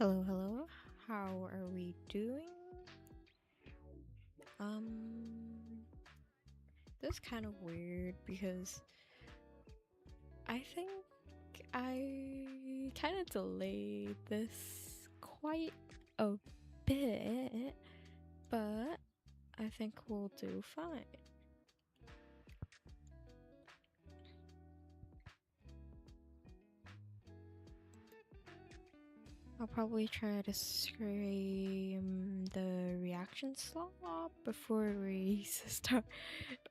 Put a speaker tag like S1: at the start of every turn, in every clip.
S1: Hello, hello. How are we doing? This is kind of weird because I think I kind of delayed this quite a bit, but I think we'll do fine. I'll probably try to scream the reaction slop before we start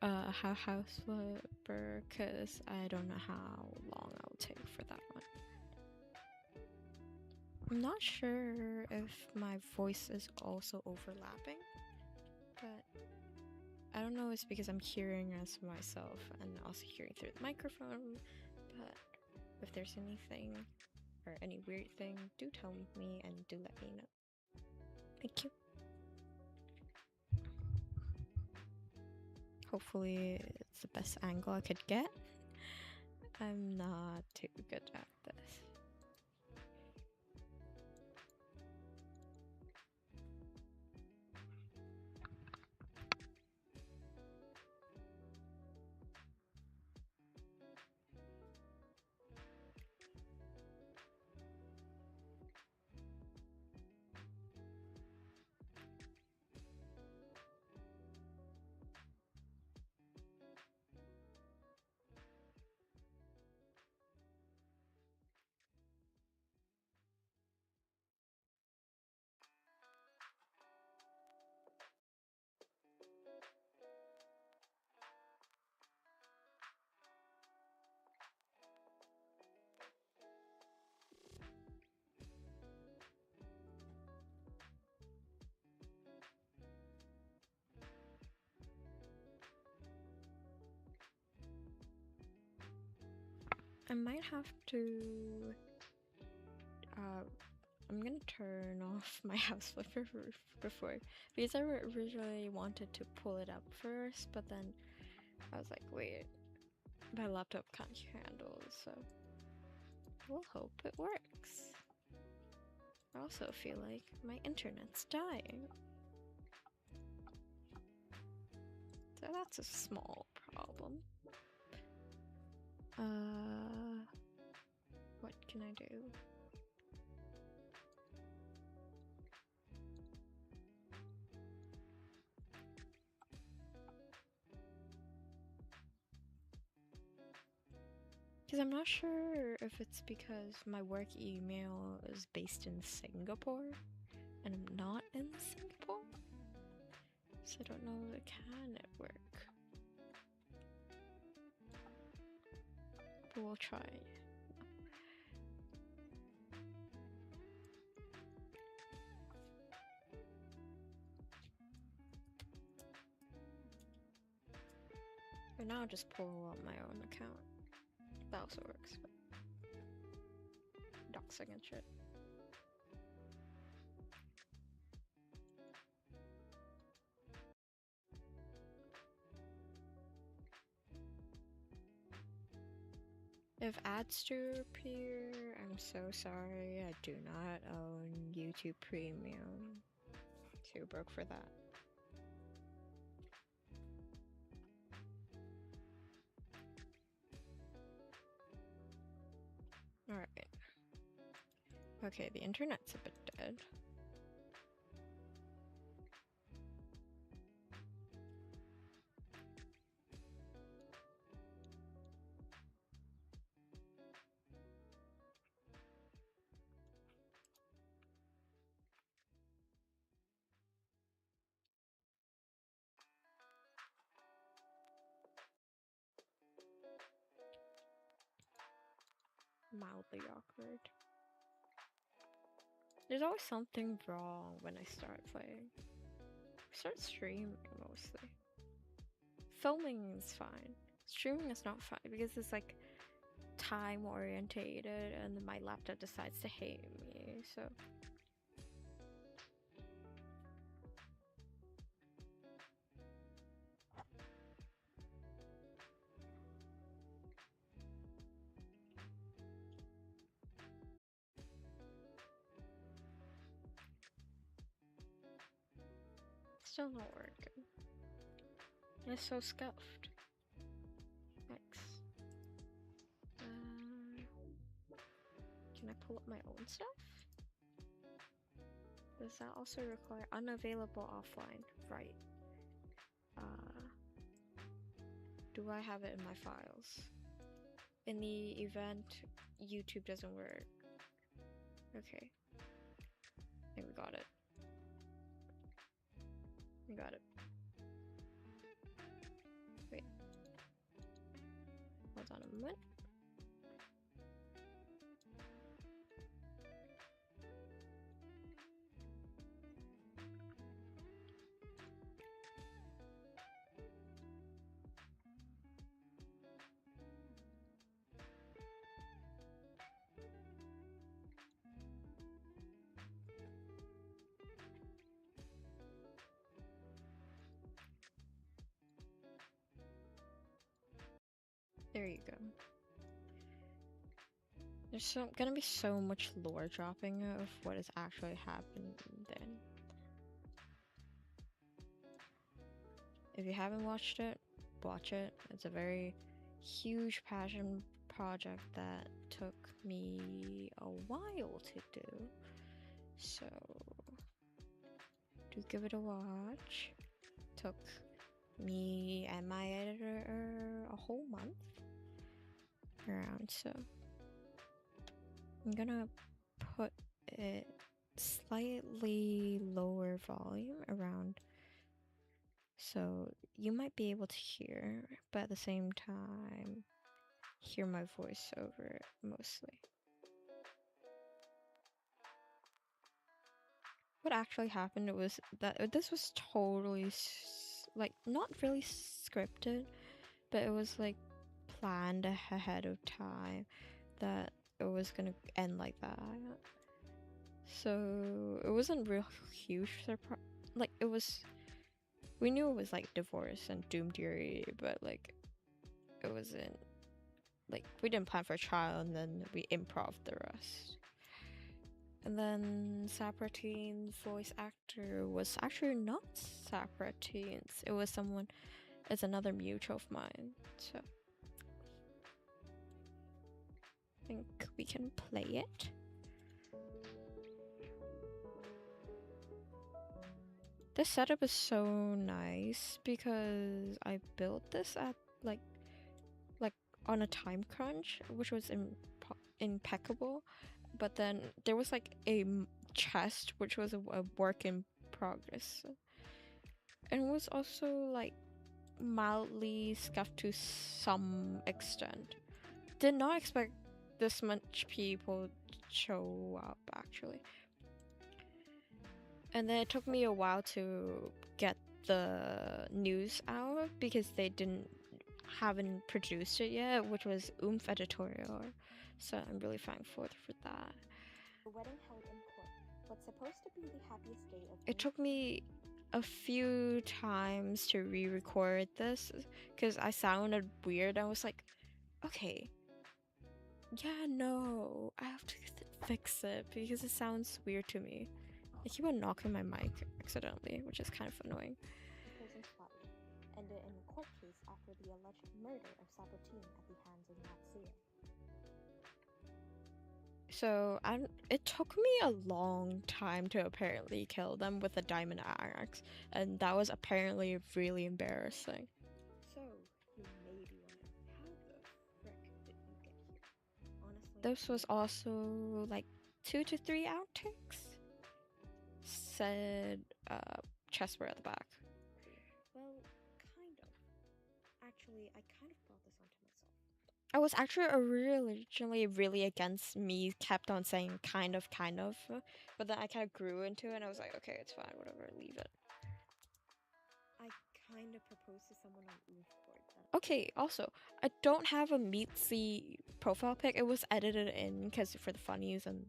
S1: house flipper, because I don't know how long I'll take for that one. I'm not sure if my voice is also overlapping, but I don't know if it's because I'm hearing as myself and also hearing through the microphone, but if there's anything or any weird thing, do tell me and do let me know. Thank you. Hopefully it's the best angle I could get. I'm not too good at this. I might have to I'm gonna turn off my house flipper before, because I originally wanted to pull it up first, but then I was like, wait, my laptop can't handle it, so we'll hope it works. I also feel like my internet's dying, so that's a small problem. What can I do? Because I'm not sure if it's because my work email is based in Singapore and I'm not in Singapore, so I don't know, can it work? But we'll try. Or now I'll just pull up my own account. That also works. Doxing and shit. If ads do appear, I'm so sorry. I do not own YouTube Premium. Too broke for that. Alright. Okay, the internet's a bit dead. Mildly awkward. There's always something wrong when I start playing. I start streaming mostly. Filming is fine. Streaming is not fine because it's like time orientated and then my laptop decides to hate me, so. Still not working. It's so scuffed. Thanks. Can I pull up my own stuff? Does that also require unavailable offline? Right. Do I have it in my files? In the event YouTube doesn't work. Okay. I think we got it. We got it. Wait. Hold on a moment. There you go. There's gonna be so much lore dropping of what has actually happened then. If you haven't watched it, watch it. It's a very huge passion project that took me a while to do. So, do give it a watch. Took me and my editor a whole month around, so I'm gonna put it slightly lower volume around so you might be able to hear, but at the same time hear my voice over it mostly. What actually happened was that this was totally like not really scripted, but it was like planned ahead of time that it was gonna end like that. So it wasn't real huge surprise. Like it was, we knew it was like divorce and doom theory, but like it wasn't like we didn't plan for a child and then we improv the rest. And then Sapratine's voice actor was actually not Sapratine's. It was someone, it's another mutual of mine. So I think we can play it. This setup is so nice because I built this at like on a time crunch, which was impeccable. But then there was like a chest, which was a work in progress, and it was also like mildly scuffed to some extent. Did not expect this much people to show up actually. And then it took me a while to get the news out because they haven't produced it yet, which was Oomph editorial. So I'm really thankful for that.
S2: The wedding held in court, what's supposed to be the happiest day of
S1: it took me a few times to re-record this because I sounded weird. I was like, okay, yeah, no, I have to fix it because it sounds weird to me. I keep on knocking my mic accidentally, which is kind of annoying.
S2: Opposing party ended in a court case after the alleged murder of Sabatine at the hands of Natsuya.
S1: So it took me a long time to apparently kill them with a diamond axe, and that was apparently really embarrassing.
S2: So, you may be wondering, how the frick did you get here? Honestly,
S1: this was also like 2 to 3 outtakes. Said chests were at the back.
S2: Well, kind of. Actually, I kind of brought this onto myself.
S1: I was actually originally really against me kept on saying kind of, but then I kind of grew into it and I was like, okay, it's fine, whatever, leave it.
S2: I kind of proposed to someone on Oomph Court.
S1: Okay, also, I don't have a Meetsy profile pic. It was edited in because for the funnies and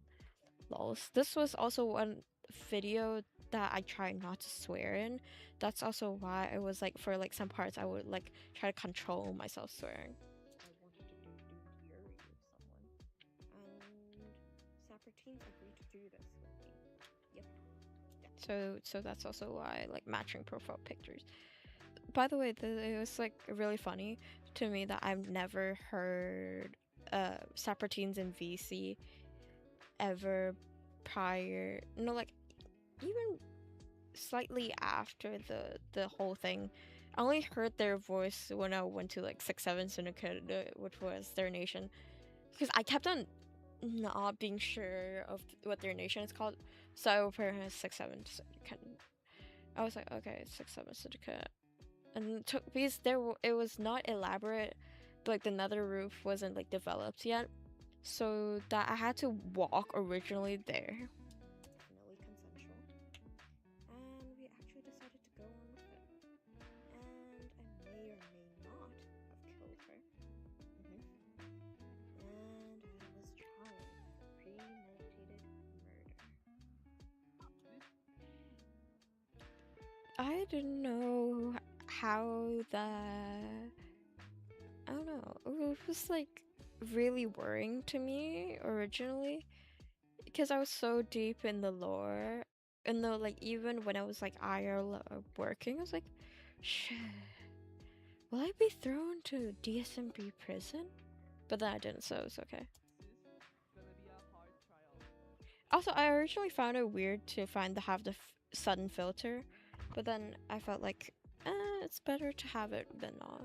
S1: lols. This was also one video that I tried not to swear in. That's also why it was like for like some parts I would like try to control myself swearing.
S2: I wanted to do fury with someone, and Sapertine agreed to do this with me. Yep.
S1: So that's also why I like matching profile pictures. By the way, it was like really funny to me that I've never heard Sapertines in VC ever prior. No, like even slightly after the whole thing. I only heard their voice when I went to like 6-7 Syndicate, which was their nation, because I kept on not being sure of what their nation is called. So I would put it as 6-7 Syndicate. I was like, okay, it's 6-7 Syndicate, and it took because it was not elaborate, but like the nether roof wasn't like developed yet, so that I had to walk originally there. Definitely consensual, and we actually decided to go on with it. And I may or may not have killed her. And I was tried. Premeditated murder. I didn't know how that. I don't know. It was like really worrying to me originally because I was so deep in the lore. And though, like, even when I was like IRL working, I was like, shit, will I be thrown to DSMB prison? But then I didn't, so it's okay. Also, I originally found it weird to have the sudden filter, but then I felt like, it's better to have it than not.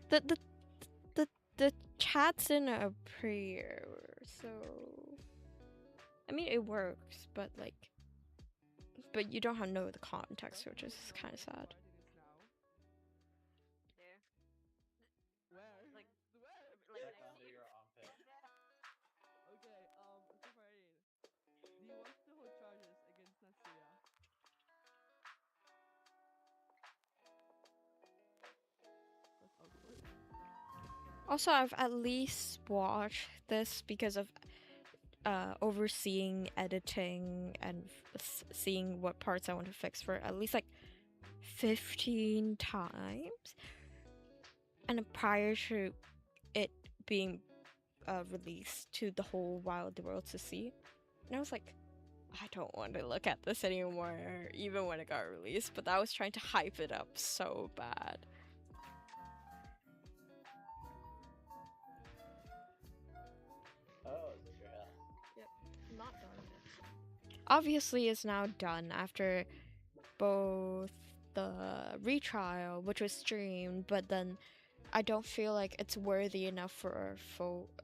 S1: The the chat's in a prayer, so I mean it works, but you don't have know the context, which is kind of sad. Also, I've at least watched this because of overseeing editing and seeing what parts I want to fix for at least like 15 times. And prior to it being released to the whole wild world to see. And I was like, I don't want to look at this anymore, even when it got released. But I was trying to hype it up so bad.
S3: Oh, it's your house.
S1: Yep, not done yet. Obviously, it's now done after both the retrial, which was streamed, but then I don't feel like it's worthy enough for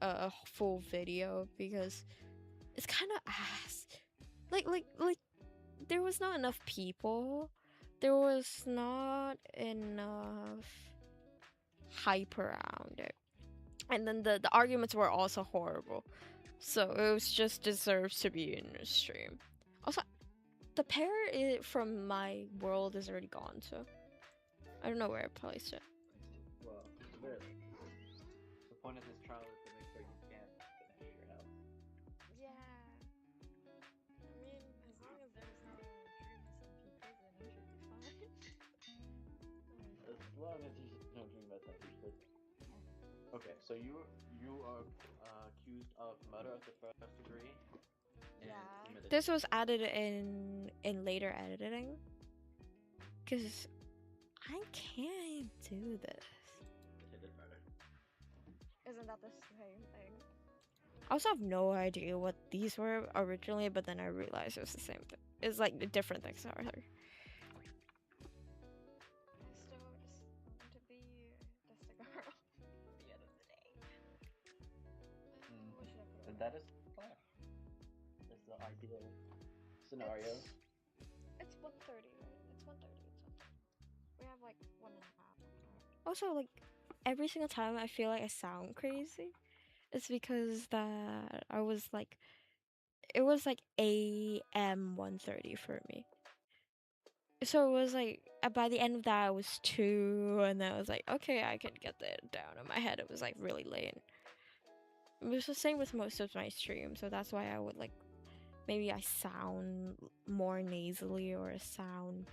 S1: a full video because it's kind of ass. Like there was not enough people. There was not enough hype around it. And then the arguments were also horrible. So it was just deserves to be in a stream. Also, the pair from my world is already gone, so I don't know where I placed it.
S3: Well, really. The point of this trial is to make sure you can't finish your house.
S1: Yeah. I mean, as long as there's no dreams and people, then it should be fine.
S3: As long as you don't dream about that, you should. Okay, so you are accused of murder of the first degree.
S1: Yeah. This was added in later editing. Because I can't do this.
S3: Attempted murder.
S1: Isn't that the same thing? I also have no idea what these were originally, but then I realized it was the same thing. It's like different things, sorry. I still just want to be just a girl at the end of the day. What should I put?
S3: And that is fine. That's the ideal scenario.
S1: It's 1:30, right? It's 1:30. We have like 1.5 hours. Also, like every single time I feel like I sound crazy, it's because that I was like, it was like AM 1:30 for me. So it was like by the end of that I was 2, and then I was like, okay, I can get that down. In my head, it was like really late. It was the same with most of my streams, so that's why I would like maybe I sound more nasally or sound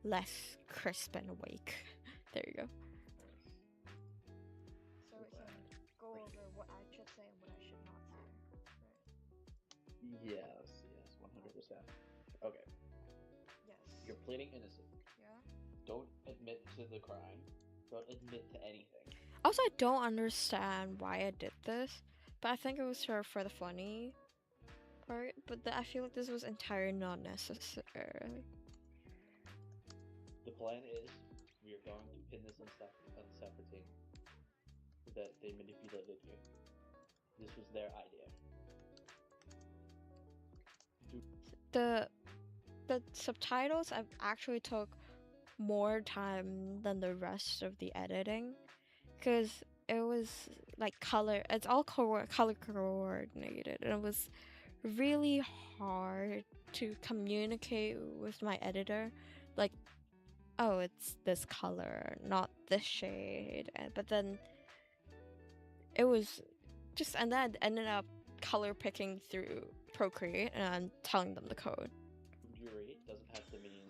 S1: less crisp and awake. There you go. So we can go over what I should say and what I
S3: Yes, 100%. Okay,
S1: Yes.
S3: you're pleading innocent.
S1: Yeah.
S3: Don't admit to the crime. Don't admit to anything.
S1: Also, I don't understand why I did this, but I think it was for the funny part. But I feel like this was entirely not necessary.
S3: The plan is we are going to pin this on separate team. That they manipulated you. This was their idea.
S1: The subtitles I've actually took more time than the rest of the editing, because it was like color. It's all color coordinated, and it was really hard to communicate with my editor, like, oh, it's this color, not this shade. But then it was just, and then I ended up color picking through Procreate and telling them the code.
S3: Jury doesn't have to mean.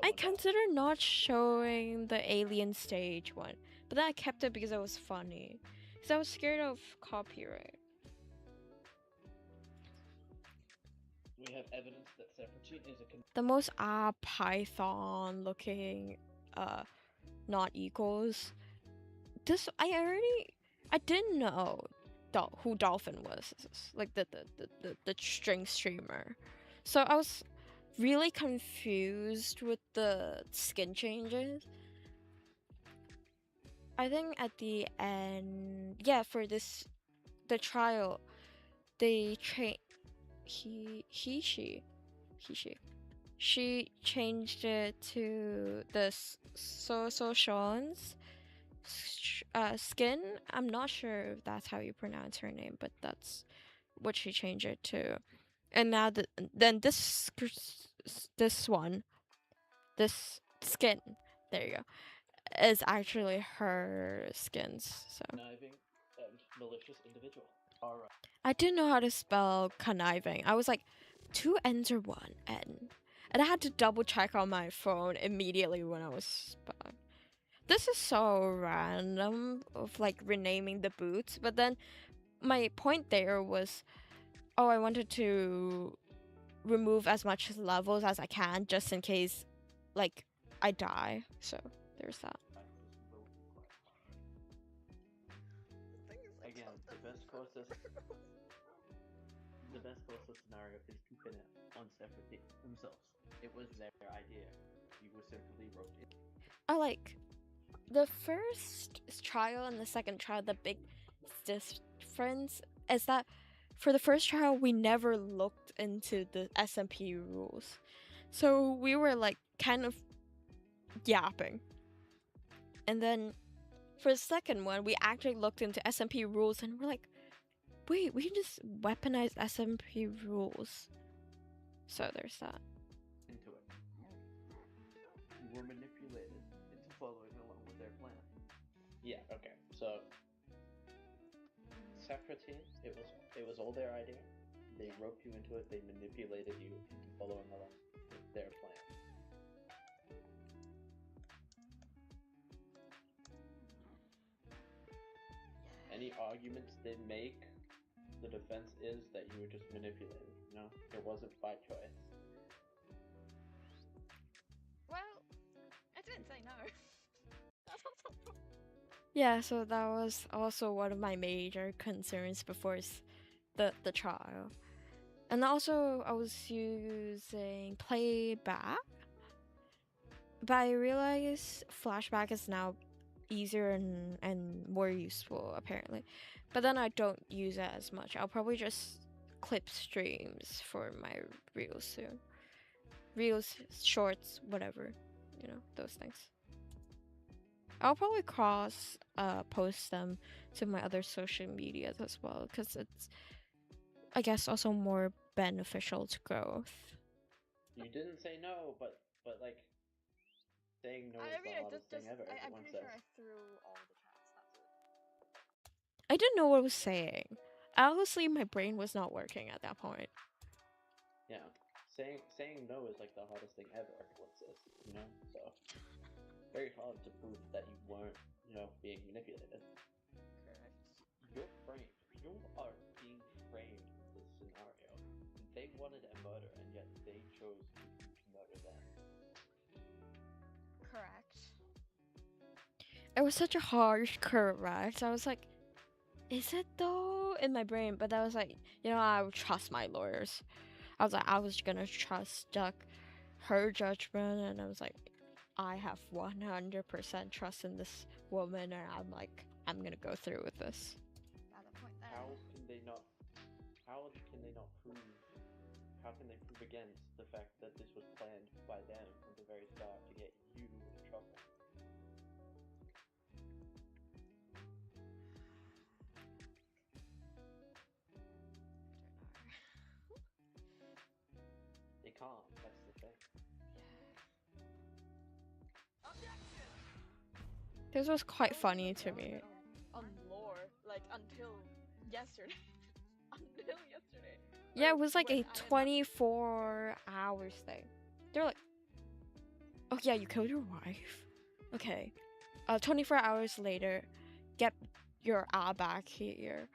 S1: I consider not showing the alien stage one, but then I kept it because it was funny. Because I was scared of copyright.
S3: We have evidence that Sephiroth is
S1: The most Python looking not equals. This I didn't know who Dolphin was, like the string streamer. So I was really confused with the skin changes. I think at the end, yeah, for the trial, they she changed it to the Sean's skin. I'm not sure if that's how you pronounce her name, but that's what she changed it to. And now then this one, this skin, there you go, is actually her skins. So
S3: conniving and malicious individual. All right.
S1: I didn't know how to spell conniving. I was like, 2 N's or 1 N, and I had to double check on my phone immediately when I was spelling. This is so random of like renaming the boots, but then my point there was, oh, I wanted to remove as much levels as I can just in case like I die. So there's that.
S3: Again, the best closest scenario is to pin it on Sephiroth themselves. It was their idea. You were simply wrote it.
S1: I like the first trial and the second trial. The big difference is that for the first trial we never looked into the SMP rules, so we were like kind of yapping. And then for the second one, we actually looked into SMP rules and we're like, wait, we can just weaponize SMP rules. So there's that.
S3: Into it. You were manipulated into following along with their plan. Yeah, okay. So Sephiroth, it was all their idea. They roped you into it, they manipulated you into following along with their plan. Any arguments they make, the defense is that you were just manipulated. You know, it wasn't by choice.
S4: Well, I didn't say no.
S1: Yeah, so that was also one of my major concerns before the trial. And also I was using playback, but I realized flashback is now easier and more useful apparently. But then I don't use it as much. I'll probably just clip streams for my reels soon. Reels, shorts, whatever, you know, those things. I'll probably post them to my other social medias as well, because it's, I guess, also more beneficial to growth.
S3: You didn't say no, but like saying no is the hardest thing ever.
S4: I'm pretty sure I threw all the chats. That's it.
S1: I didn't know what I was saying. Honestly, my brain was not working at that point.
S3: Yeah, saying no is like the hardest thing ever. What's this? You know, so very hard to prove that you weren't, you know, being manipulated.
S4: Correct.
S3: You are being framed in this scenario. they wanted a murder, and yet they chose to murder them.
S4: Correct.
S1: It was such a harsh correct. I was like, is it though? In my brain, but I was like, I would trust my lawyers. I was like, I was gonna trust her judgment, and I was like, I have 100% trust in this woman, and I'm like, I'm gonna go through with this.
S4: Valid point there.
S3: How can they not prove? How can they prove against the fact that this was planned by them from the very start to get you in trouble? They can't. That's the thing.
S1: This was quite funny to me.
S4: On lore, like until yesterday. Until yesterday.
S1: Yeah, it was like
S4: when
S1: a
S4: I had
S1: 24 hours thing. They're like, oh yeah, you killed your wife. Okay. 24 hours later, get your back here,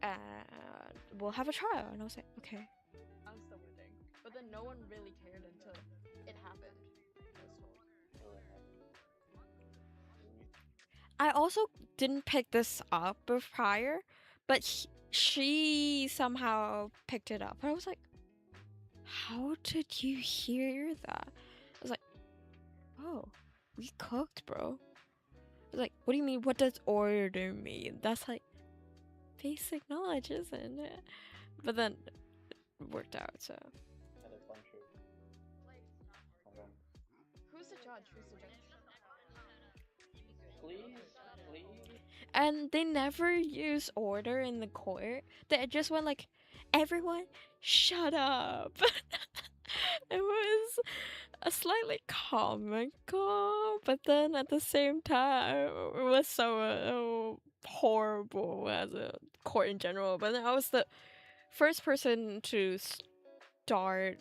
S1: and we'll have a trial. And I was like, okay.
S4: I'm still waiting. But then no one really cared until it happened.
S1: I also didn't pick this up prior, but she somehow picked it up. And I was like, how did you hear that? I was like, oh, we cooked, bro. I was like, what do you mean? What does order mean? That's like basic knowledge, isn't it? But then it worked out, so.
S3: Had a bunch of.
S4: Who's the judge? Who's the judge?
S3: Please.
S1: And they never use order in the court. They just went like, everyone, shut up. It was a slightly comical, but then at the same time, it was so horrible as a court in general. But then I was the first person to start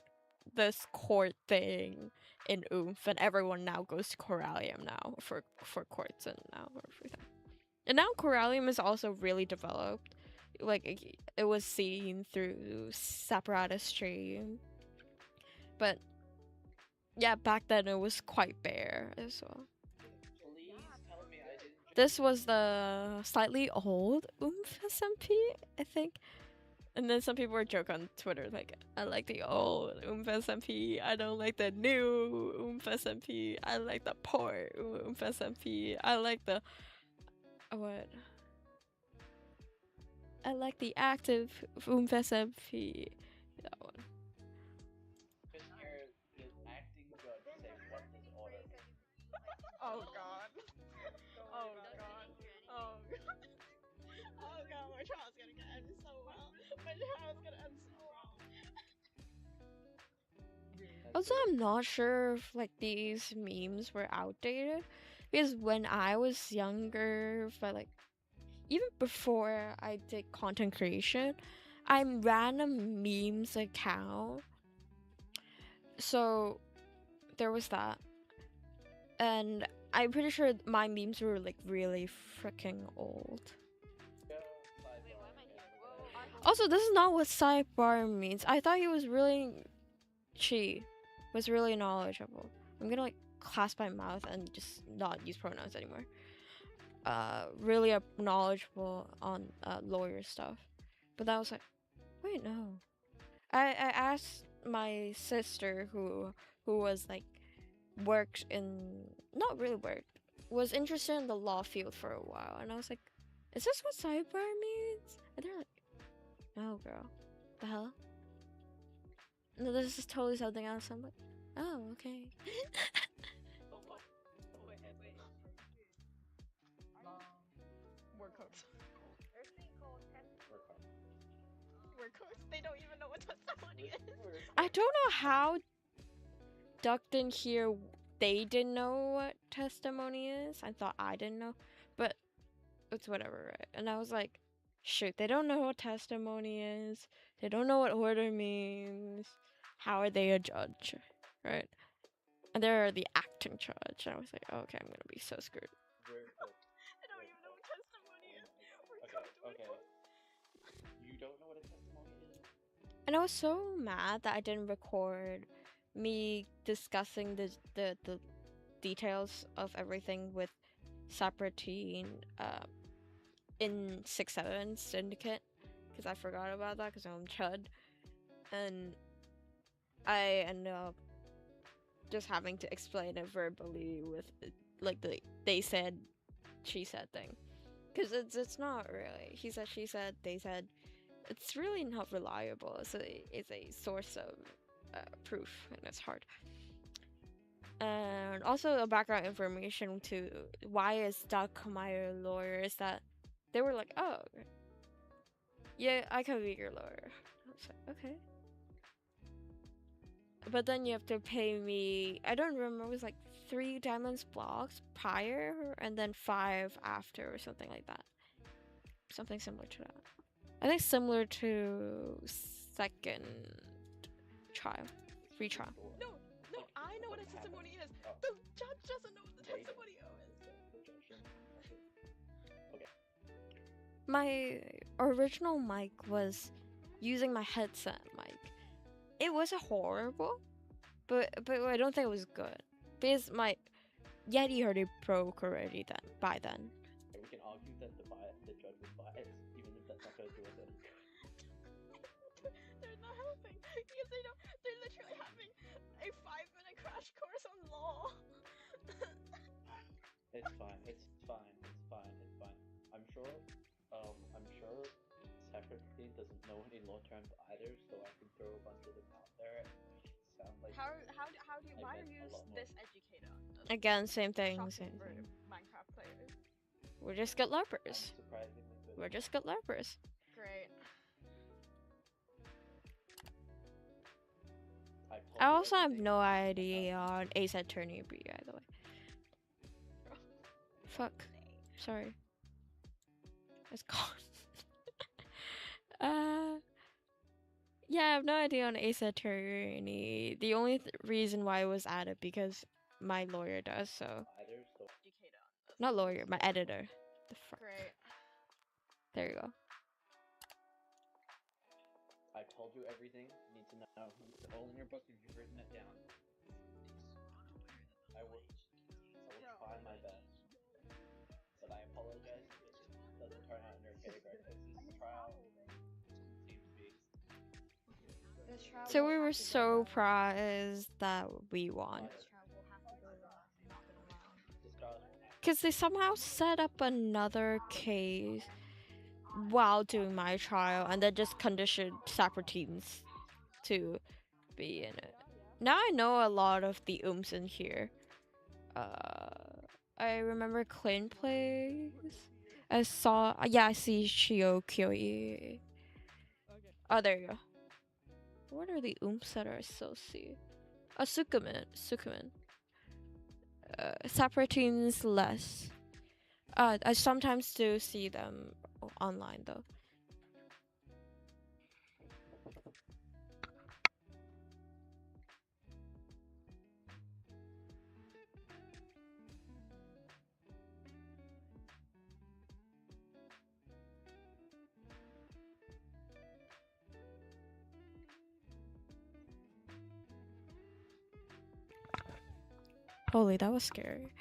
S1: this court thing in Oomph, and everyone now goes to Corallium now for courts and now everything. And now Corallium is also really developed. Like, it was seen through Separata stream. But yeah, back then it was quite bare as well.
S3: Please tell me I didn't.
S1: This was the slightly old Oomph SMP, I think. And then some people were joking on Twitter, like, I like the old Oomph SMP, I don't like the new Oomph SMP, I like the port Oomph SMP, I like the... what? I like the active Oomph SMP. That one.
S3: Just hear the acting judge say what is order.
S4: Oh god. Oh god. Oh god. Oh god, my trial's gonna end so well. My trial's gonna end so well.
S1: Also, I'm not sure if like these memes were outdated, because when I was younger, but like even before I did content creation, I ran a memes account. So there was that, and I'm pretty sure my memes were like really freaking old. Also, this is not what sidebar means. I thought he was really was really knowledgeable. I'm gonna like clasp my mouth and just not use pronouns anymore. Really knowledgeable on lawyer stuff. But that was like, wait, no. I asked my sister who was like worked in, not really worked, was interested in the law field for a while, and I was like, is this what sidebar means? And they're like, no, girl, the hell? No, this is totally something else. I'm like, oh, okay.
S4: We're cooked. We're cooked. They don't even know what testimony is.
S1: I don't know how Duck didn't hear. They didn't know what testimony is. I thought I didn't know, but it's whatever, right? And I was like, shoot, they don't know what testimony is. They don't know what order means. How are they a judge, right? And they're the acting judge. And I was like, oh, okay, I'm gonna be so screwed.
S4: I don't even know what testimony is. We're cooked.
S3: Okay. You don't know what a testimony is?
S1: And I was so mad that I didn't record me discussing the details of everything with Sapertine in 6-7 Syndicate, because I forgot about that because I'm chud, and I ended up just having to explain it verbally with like the they said, she said thing, because it's not really he said, she said, they said. It's really not reliable. It's a source of proof, and it's hard. And also a background information to why is Doug my lawyer is that they were like, oh, yeah, I can be your lawyer. I was like, okay. But then you have to pay me, I don't remember, it was like 3 diamonds blocks prior and then 5 after or something like that. Something similar to that. I think similar to second trial, retrial.
S4: No, I know what a testimony is. The judge doesn't know what the testimony is.
S1: My original mic was using my headset mic. It wasn't horrible, but I don't think it was good because my Yeti already broke already then. By then,
S3: We can argue that the judge was biased, even if that's not going to do us any good.
S4: They're not helping because they're literally having a 5-minute crash course on law.
S3: It's fine. It's fine. It's fine. It's fine. I'm sure Sapertine doesn't know any law terms either, so I can throw a bunch of them out there and make it sound like.
S4: Why are you this educated on this?
S1: again, same thing.
S4: Shocking
S1: Same
S4: for
S1: thing.
S4: Minecraft players.
S1: We're just good LARPers.
S3: Surprisingly good.
S1: We're just good LARPers.
S4: Great.
S1: I also have no idea on Ace Attorney B, by the way. Fuck. Sorry. It's gone. Yeah, I have no idea on Ace Attorney. The only reason why it was added because my lawyer does, so.
S4: Educated on this.
S1: Not lawyer, my editor. The fuck.
S4: Great.
S1: There you go.
S3: I told you everything you need to know. It's all in your book and you've written it down. I will try my best. But I apologize if it doesn't turn out in your favor. This trial seems to be.
S1: So we were so surprised that we won. Because they somehow set up another case while doing my trial and then just conditioned Sapertines to be in it. Now I know a lot of the ooms in here. I remember Clint plays. I saw, I see Shio Kyoi. Oh, there you go. What are the ooms that are associated? Sukumin. Sapertines less. I sometimes do see them online though. Holy, that was scary.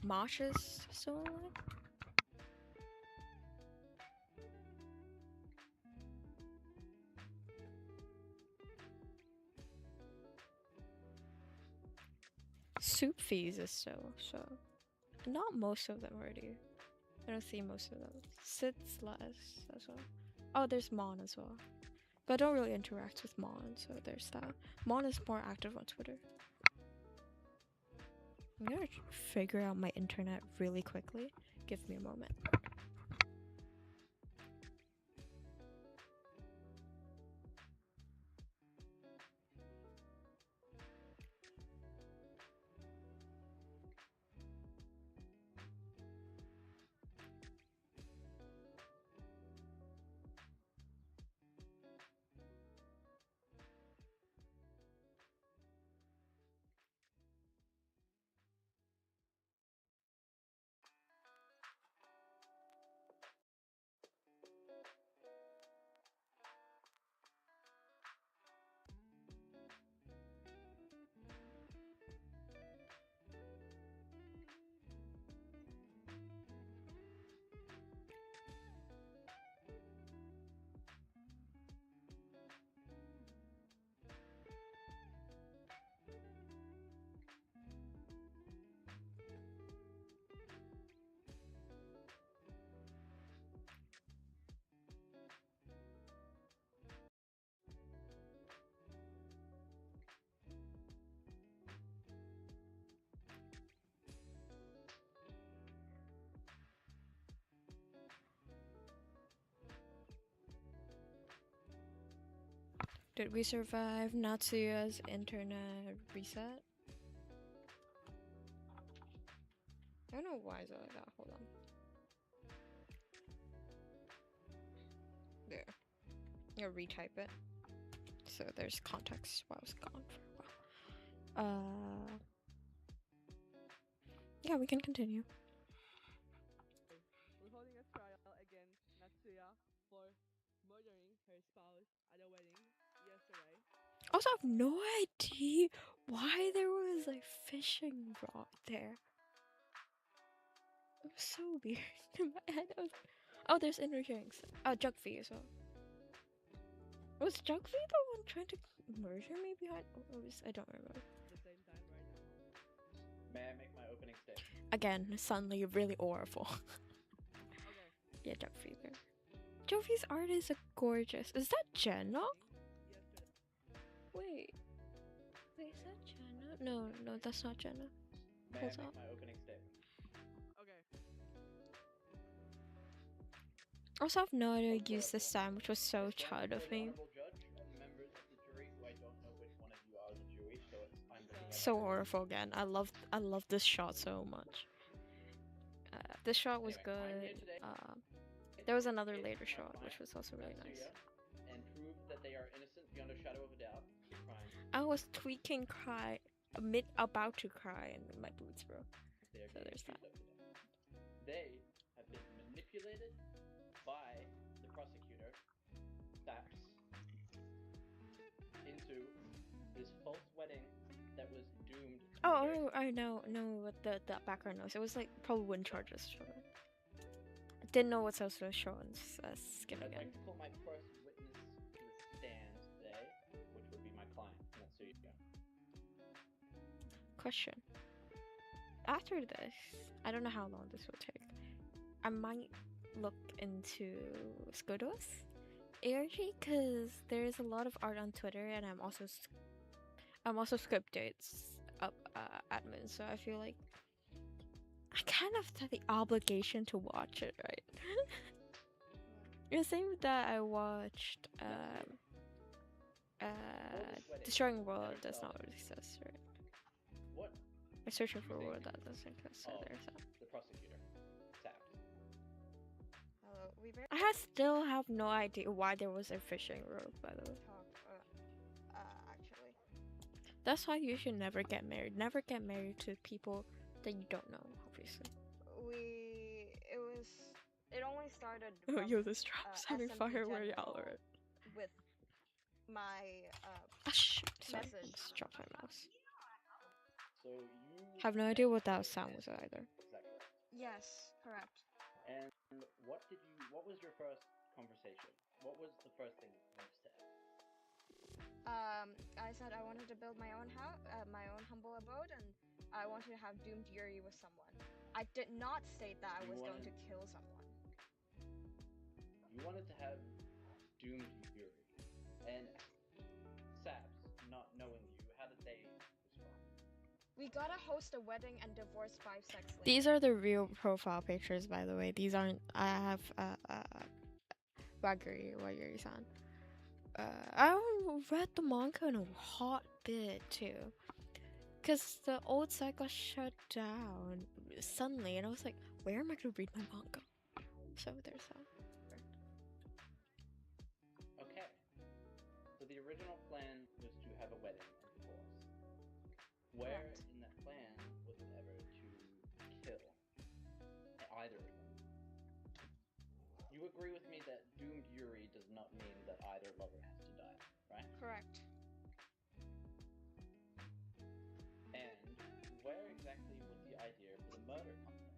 S1: Mosh is still alive? Soup fees is still, so. Not most of them already. I don't see most of them. Sid's less as well. Oh, there's Mon as well. But I don't really interact with Mon, so there's that. Mon is more active on Twitter. I'm gonna figure out my internet really quickly. Give me a moment. Did we survive Natsuya's internet reset? I don't know why is it like that. Hold on. There. I'll retype it. So there's context while I was gone for a while. Yeah, we can continue.
S5: We're holding a trial against Natsuya for murdering her spouse at a wedding yesterday.
S1: Also, I have no idea why there was like fishing rod there. It was so weird in my head. Oh, there's inner hearings. Oh, Jugfee as well. Was Jugfee the one trying to murder me behind? I don't remember.
S5: At the same time right now.
S3: May I make my opening statement?
S1: Again, suddenly really awful.
S5: Okay.
S1: Yeah, Jugfee there. Jugfee's art is gorgeous. Is that Jenna?
S5: Yesterday.
S1: Wait, is that Jenna? No, that's not Jenna.
S3: May
S1: Hold
S3: I make
S1: up.
S3: my opening statement?
S5: Okay.
S1: Also, I have no idea to use
S3: course.
S1: this time, which was so
S3: This one
S1: child of
S3: is
S1: me.
S3: honorable judge and members of the jury who I don't know which one of you are the jury, so I'm looking at
S1: So
S3: everyone.
S1: horrible again. I love this shot so much. This shot was
S3: Anyway, I'm here
S1: good.
S3: today
S1: There was another
S3: case
S1: later
S3: my
S1: shot,
S3: client,
S1: which was also really nice.
S3: Natsuya, and prove that they are innocent beyond a shadow of a doubt of the crime
S1: I was tweaking, about to cry, and my boots broke.
S3: they are
S1: So
S3: being
S1: there's that.
S3: accused of today. They have been manipulated by the prosecutor, Saps, into this false wedding that was doomed. to murder.
S1: Oh, I know what the background was. It was like probably wind charges. Sure. I didn't know what's also shown skin
S3: I'd
S1: again.
S3: like to call my first witness to the stand today, which would be my client, Natsuya.
S1: Question. After this, I don't know how long this will take. I might look into Skodos ARG because there's a lot of art on Twitter, and I'm also script dates up admin, so I feel like I kind of have the obligation to watch it, right? The same that I watched Destroying World. That's not what it says, right?
S3: What
S1: I'm searching for a
S3: think
S1: word that doesn't exist, so
S3: of
S1: there's that.
S3: the prosecutor, Saps?
S4: Hello, we better
S1: Still have no idea why there was a fishing rope, by the way.
S4: talk. Actually,
S1: That's why you should never get married. Never get married to people that you don't know, obviously.
S4: it only started
S1: Oh,
S4: from,
S1: yo, this drop's having
S4: SMP
S1: fire where
S4: General
S1: y'all are at.
S4: with my
S1: Ah, shit. Sorry, I
S4: message.
S1: just dropped my mouse.
S3: So you
S1: Have no idea what that sound was either.
S3: Is that correct?
S4: Yes, correct.
S3: And what was your first conversation? What was the first thing you said?
S4: I said I wanted to build my own house, my own humble abode, and I wanted to have doomed Yuri with someone. I did not state that I
S3: You
S4: was going to
S3: wanted-
S4: kill someone.
S3: You wanted to have doomed Yuri, and Saps, not knowing you, how did they respond?
S4: We gotta host a wedding and divorce 5 sex slaves.
S1: These are the real profile pictures, by the way. These aren't. I have Waguri-san. I read the manga in a hot bit too, cause the old site got shut down suddenly, and I was like, where am I gonna read my manga? So there's that.
S3: Okay. So the original plan was to have a wedding and divorce. Where
S4: Correct.
S3: in that plan was it ever to kill either of them? You agree with me that doomed Yuri does not mean that either lover has to die, right?
S4: Correct.
S3: And where exactly was the idea for the murder come from?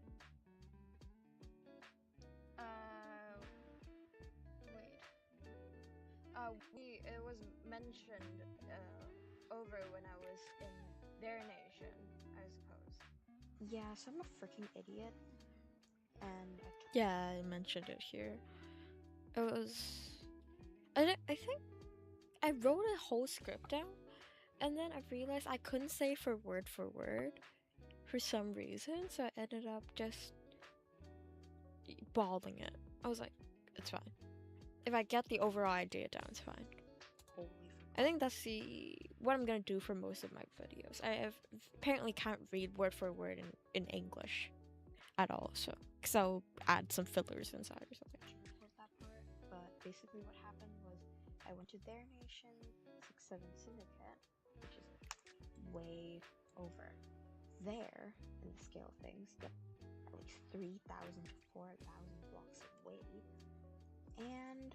S4: Wait. It was mentioned over when I was in their nation, I suppose.
S2: Yeah, so I'm a freaking idiot. And
S1: Yeah, I mentioned it here. It was. I think I wrote a whole script down, and then I realized I couldn't say for word for some reason, so I ended up just balding it. I was like, it's fine. If I get the overall idea down, it's fine.
S2: holy
S1: I think that's what I'm gonna do for most of my videos. Apparently can't read word for word in English at all, so because I'll add some fillers inside or something.
S2: Record that part, but basically what happened was I went to their nation 6-7 syndicate, which is way over there in the scale of things, but at least 3,000 to 4,000 blocks away. And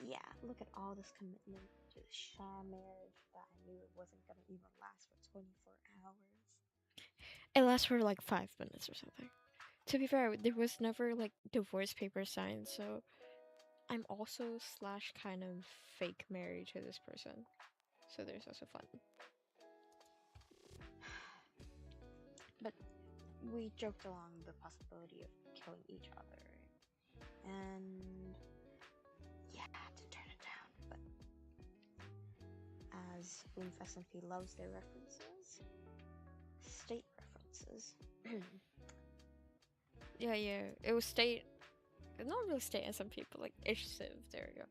S2: yeah, look at all this commitment to the sham marriage that I knew it wasn't gonna even last for 24 hours.
S1: It lasts for like 5 minutes or something. To be fair, there was never like divorce paper signed, so I'm also / kind of fake married to this person. So there's also fun.
S2: But we joked along the possibility of killing each other. And yeah, to turn it down. But as Boomfest MP loves their references, state references.
S1: Yeah, it was state. Not really state and some people like ish civ. There we go.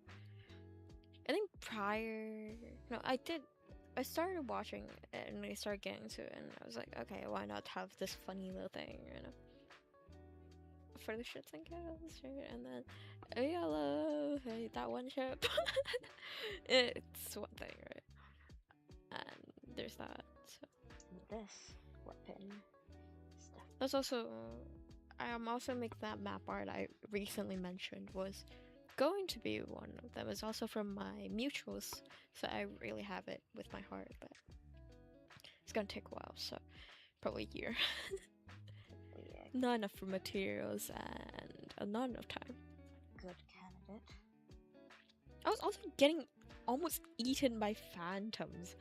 S1: I think I started watching it and I started getting to it, and I was like, okay, why not have this funny little thing, you know? For the shits and giggles, right? And then, yellow, hey, that one ship. It's one thing, right? And there's that. So.
S2: This weapon stuff.
S1: That's also, I am also making that map art I recently mentioned was going to be one of them. It's also from my mutuals, so I really have it with my heart, but it's gonna take a while, so probably a year.
S2: Yeah.
S1: Not enough for materials and not enough time.
S2: Good candidate.
S1: I was also getting almost eaten by phantoms,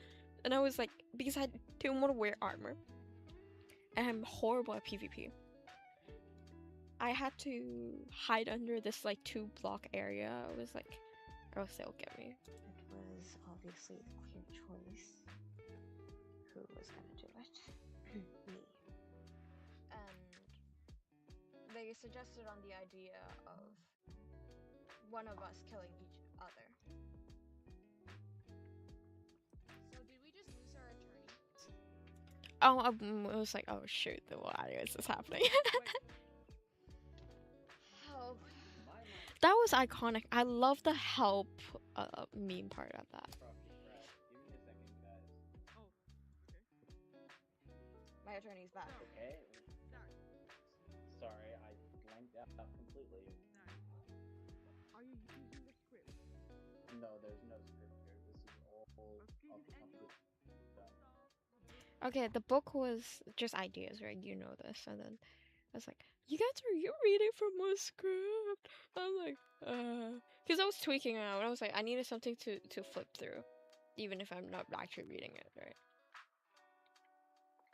S1: and I was like, because I didn't want to wear armor, and I'm horrible at PvP. I had to hide under this like 2-block area. I was like, or else they'll get me.
S2: It was obviously the clear choice. Who was gonna do it? Me. And they suggested on the idea of one of us killing each other.
S4: So did we just lose our attorney?
S1: Oh, I was like, oh shoot, why is this happening?
S2: Oh.
S1: That was iconic. I love the help meme part of that.
S3: Give me a second, guys.
S5: Oh, okay.
S2: My attorney's back.
S3: Okay.
S5: Zach,
S3: Sorry, I blanked out completely.
S5: Zach, are you using the script?
S3: No, there's no script here. This is all off the top of the
S1: Okay, the book was just ideas, right? You know this, and then I was like, you guys are you reading from a script? I'm like, because I was tweaking it out. I was like, I needed something to flip through, even if I'm not actually reading it, right?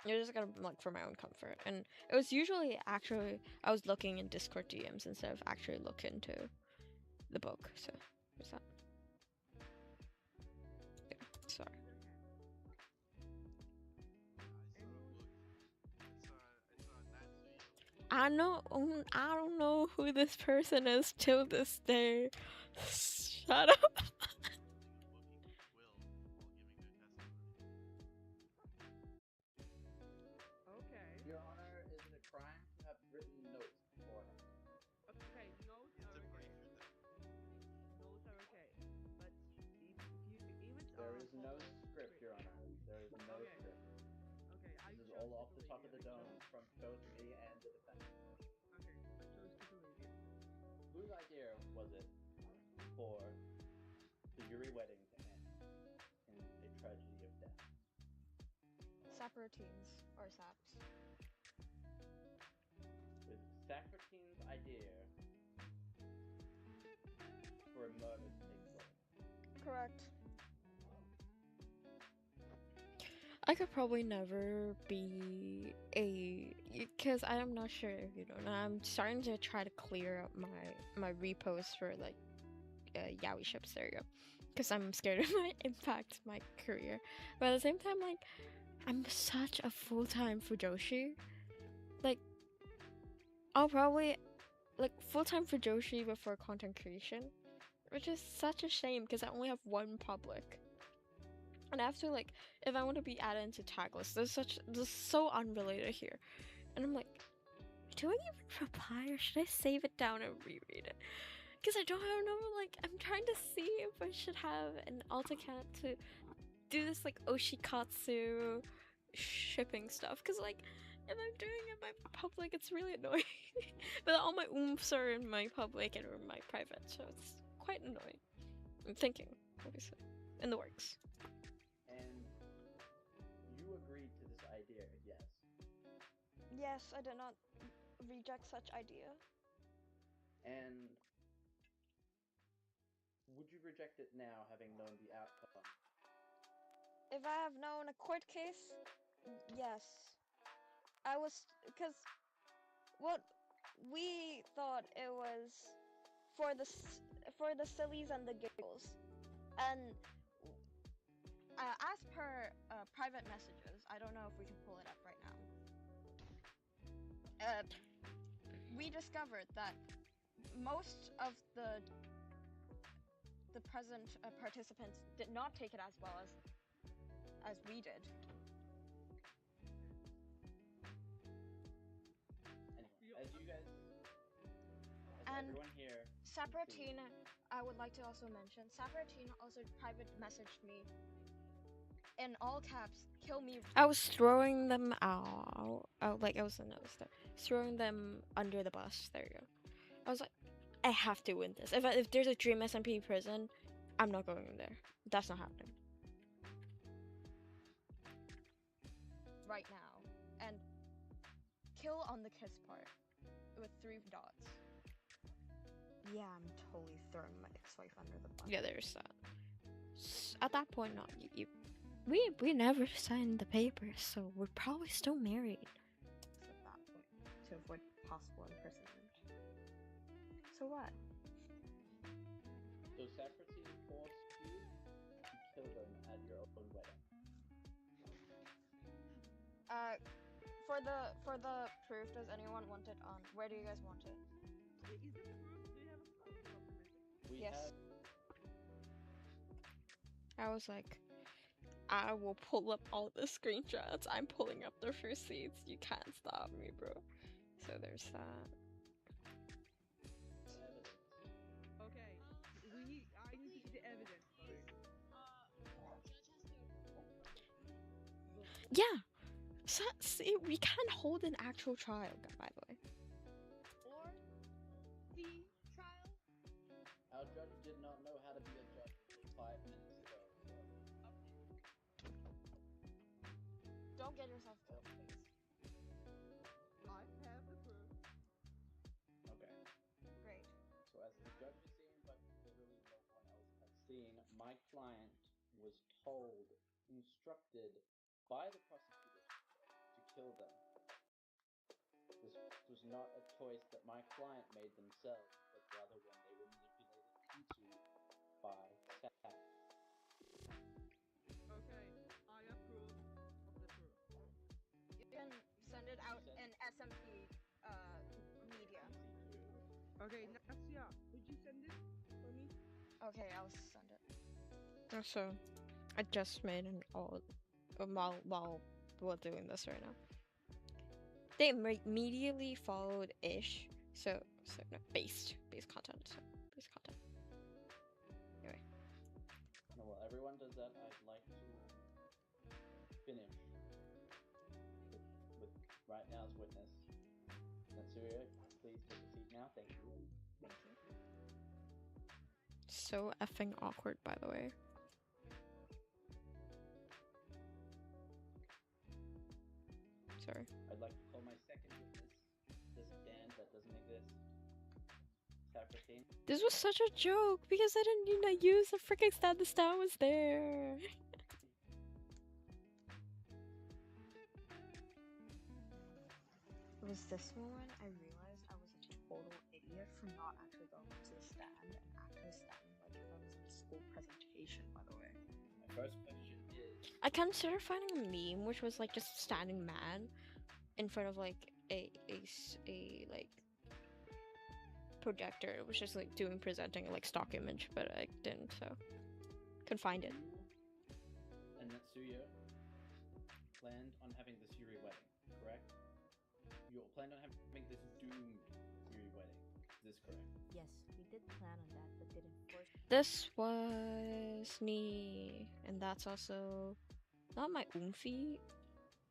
S1: You're just gonna like for my own comfort, and it was usually actually I was looking in Discord DMs instead of actually looking into the book. So there's that. Yeah, sorry. I don't know who this person is till this day. Shut up.
S5: Okay.
S3: Your Honor, is it a crime to have written notes beforehand?
S5: Okay, notes are okay. Notes are okay. But if you even
S3: There is no script, Your Honor. There is no
S5: Okay.
S3: script.
S5: Okay, I
S3: This is
S5: chose
S3: all
S5: to
S3: off the
S5: believe
S3: top of
S5: you.
S3: the dome from both me and the defendant.
S5: Okay, I chose to believe you.
S3: Whose idea was it for the Yuri wedding to end in a tragedy of death?
S2: Saproteins or saps.
S3: With Sacratine's idea for a murder to take place.
S2: Correct.
S1: I could probably never be because I am not sure if you don't know. I'm starting to try to clear up my reposts for like yaoi ships. There you go. Because I'm scared it might impact my career. But at the same time, like I'm such a full-time fujoshi. Like I'll probably like full-time fujoshi before content creation, which is such a shame because I only have one public. And I have to like, if I want to be added into tag lists, this is so unrelated here, and I'm like, do I even reply or should I save it down and reread it? Because I don't know, like, I'm trying to see if I should have an alt account to do this like Oshikatsu shipping stuff. Because like, if I'm doing it in my public, it's really annoying. But all my oomphs are in my public and in my private, so it's quite annoying. I'm thinking, obviously, in the works.
S3: And you agreed to this idea, yes?
S2: Yes, I did not reject such idea.
S3: And would you reject it now, having known the outcome?
S2: If I have known a court case, yes. I was, because what we thought it was for the sillies and the giggles, and as per private messages, I don't know if we can pull it up right now. We discovered that most of the present participants did not take it as well as we did.
S3: Anyway, as you guys,
S2: And
S3: everyone here,
S2: Saparatine, I would like to also mention, Saparatine also private messaged me in all caps, kill me.
S1: I was throwing them out. Oh, like I was throwing them under the bus. There you go. I was like, I have to win this. If there's a Dream SMP prison, I'm not going in there. That's not happening.
S2: Right now. And kill on the kiss part with 3 dots. Yeah, I'm totally throwing my ex-wife under the bus.
S1: Yeah, there's that. At that point, not you. We never signed the papers, so we're probably still married.
S2: So at that point, to avoid possible imprisonment. So what?
S3: So Saparatine forced you to kill them at your own wedding.
S2: For the proof, does anyone want it on? Where do you guys want it?
S5: Is there proof? Do you have a proof documented?
S3: We
S2: Yes.
S3: have
S1: I was like, I will pull up all the screenshots. I'm pulling up the receipts. You can't stop me, bro. So there's that.
S3: evidence.
S5: Okay. I need to see the evidence first.
S1: Yeah. So, see, we can't hold an actual trial, by the way.
S4: Or the trial.
S3: Our judge did not know how to be a judge until 5 minutes ago.
S2: Don't get yourself killed, please.
S5: I have the proof.
S3: Okay.
S2: Great.
S3: So as the judge has seen, but literally no one else has seen, my client was told, instructed by the prosecutor to kill them. This was not a choice that my client made themselves, but rather one they were manipulated into by staff.
S5: Okay. I approve of the proof.
S2: You can send it out in SMP media.
S5: Okay, Natsya, would you send it for me?
S2: Okay, I'll send it.
S1: So, I just made an all while doing this right now. They immediately followed ish. So no, based content. So based content. Anyway.
S3: No, while everyone does that, I'd like to finish with right now's witness. Natsuya, please take a seat now. Thank you.
S2: Thank you.
S1: So effing awkward, by the way. Sorry.
S3: I'd like to call my second witness, this band that doesn't exist. Saparatine.
S1: This was such a joke because I didn't use the freaking stand. The stand was there.
S2: It was this moment I realized I was a total idiot for not actually going to the stand and actually standing like if I was in a school presentation, by the way.
S3: My first question is,
S1: I considered finding a meme which was like just standing man in front of like a like projector, which is like presenting like stock image, but I didn't, so couldn't find it.
S3: you Natsuya planned on having this Yuri wedding, correct? You planned on having this doomed Yuri wedding. Is this correct?
S2: Yes, we did plan on that, but didn't force.
S1: This was me, and that's also not my oomfie,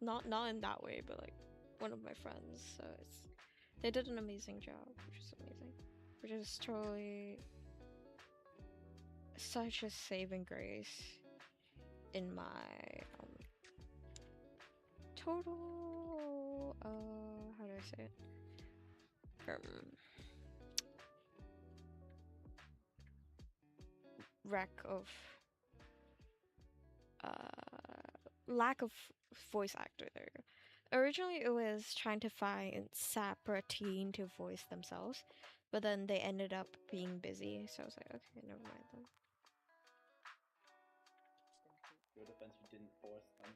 S1: not in that way, but like one of my friends. So they did an amazing job, which is amazing, which is totally such a saving grace in my total how do I say it? Wreck of lack of voice actor. There you go. Originally, it was trying to find separate teen to voice themselves, but then they ended up being busy. So I was like, okay, never mind then.
S3: Your defense, you didn't force them.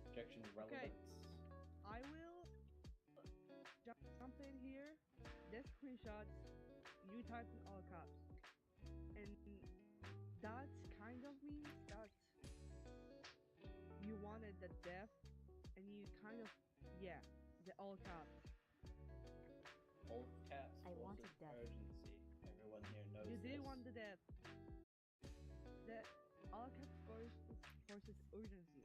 S3: Objection relevance.
S5: I will jump in here. This screenshots you typed in all caps, and that kind of means that you wanted the death, and you kind of the all caps.
S3: All caps.
S2: I wanted death.
S3: Urgency. Everyone here knows
S5: You did
S3: this.
S5: want the death. The all caps forces urgency.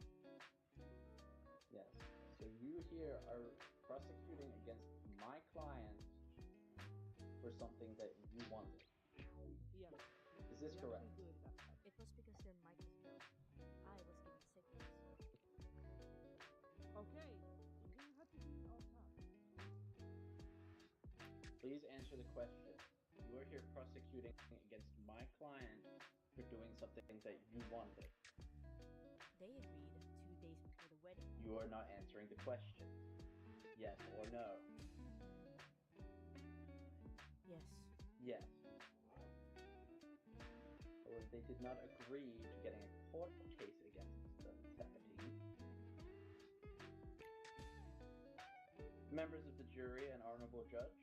S3: Yes. So you here are prosecuting against my client for something that you wanted.
S5: Yeah.
S3: Is this
S5: You
S3: correct?
S5: actually did that.
S2: It was because their mic was broken. I was getting signals.
S5: Okay. You didn't have to do it all caps.
S3: Please answer the question. You are here prosecuting against my client for doing something that you wanted.
S2: They agreed 2 days before the wedding.
S3: You are not answering the question. Yes or no?
S2: Yes.
S3: Yes. Or they did not agree to getting a court case against the Separatine. Members of the jury and honorable judge,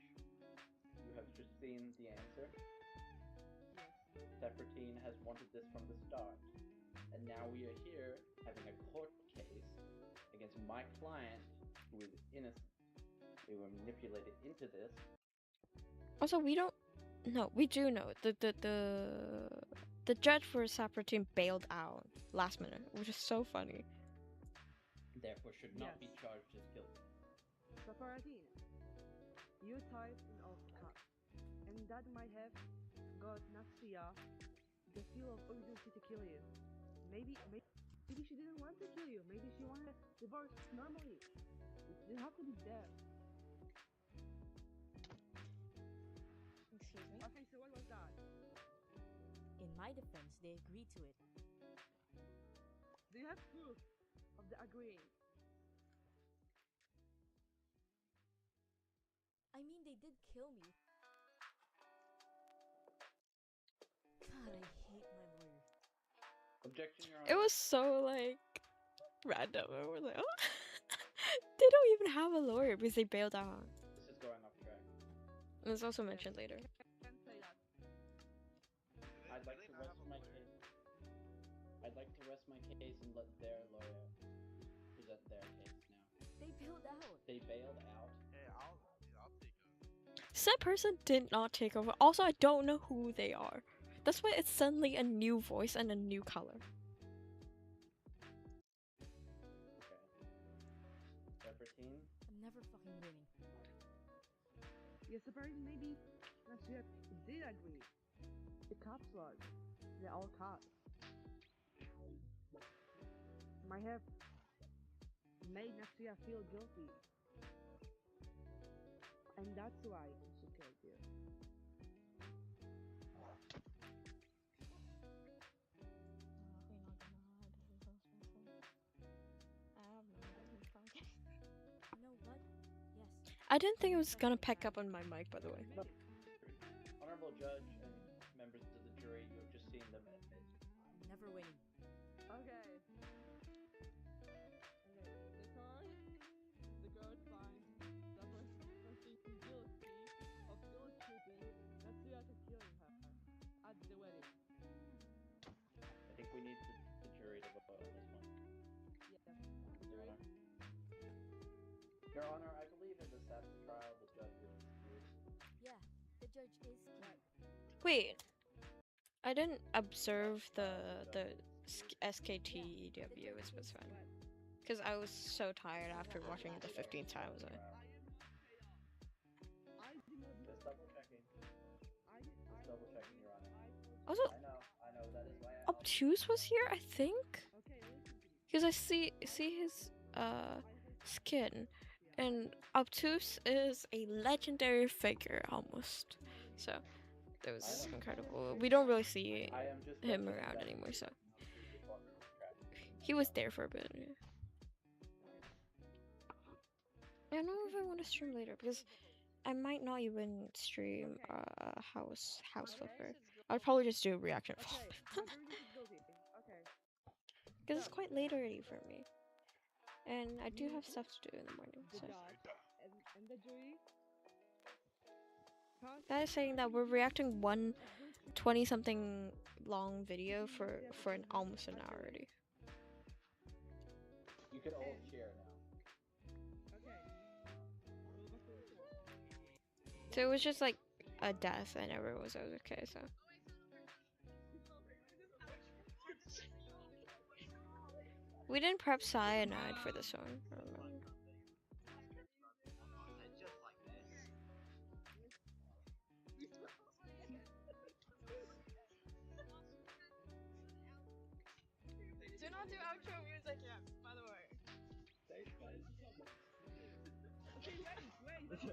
S3: you have just seen the answer. Separatine has wanted this from the start. And now we are here having a court case against my client who is innocent. They were manipulated into this.
S1: Also, we don't. No, we do know the judge for Sapratin bailed out last minute, which is so funny.
S3: Therefore should not be
S5: Yes.
S3: charged as guilty.
S5: Safaradine, you typed in all caps, and that might have got Natsuya the feel of urgency to kill you. Maybe she didn't want to kill you. Maybe she wanted a divorce normally. It didn't have to be death.
S2: Excuse me?
S5: Okay, so what was that?
S2: In my defense, they agreed to it.
S5: Do you have proof of the agreeing?
S2: I mean, they did kill me. God, I hate my lawyer.
S3: Objection, Your Honor.
S1: It was so like random. And we're like, oh, they don't even have a lawyer because they bailed out.
S3: This is going off track.
S1: And it's also mentioned later.
S5: Can't say that.
S3: I'd like to rest my case. I'd like to rest my case and let their lawyer present their case now.
S2: They bailed out.
S3: They bailed out.
S6: Hey, I'll take it.
S1: Said person did not take over. Also, I don't know who they are. That's why it's suddenly a new voice and a new color.
S3: Okay. Separatine.
S2: I'm never fucking winning.
S5: Yes, apparently maybe Natsuya did agree. The caps lock. They're all caps. Might have made Natsuya feel guilty. And that's why she killed you.
S2: You know what? Yes.
S1: I didn't think it was gonna pick up on my mic, by the way.
S3: Honorable judge and members of the jury, you have just seen them admit.
S2: Never winning.
S5: Okay. The court, the court finds that person guilty of guilt-tripping Natsuya to killing her at the wedding.
S3: I think we need to
S1: Wait, I didn't observe the SKTW was fun. Because I was so tired after watching it the 15th time. Was I?
S3: Just double checking. Just double checking, Your Honor.
S1: Also,
S3: I know, that is why I
S1: Obtuse was here, I think. Because I see his skin, and Obtuse is a legendary figure almost. So it was incredible. We don't really see
S3: I am just
S1: him
S3: guessing
S1: around
S3: that
S1: anymore, so
S3: Obtuse is what we were tracking.
S1: he was there for a bit. Yeah. I don't know if I want to stream later because I might not even stream House Flipper. I'll probably just do a reaction because it's quite late already for me, and I do have stuff to do in the morning. So that is saying that we're reacting one 20-something long video for an almost an hour already.
S3: You can all cheer now.
S1: So it was just like a death, and everyone was okay. So. We didn't prep cyanide for this one. I don't know.
S4: Do not do outro music yet, by the way. Okay, wait. Okay.
S5: Thank you.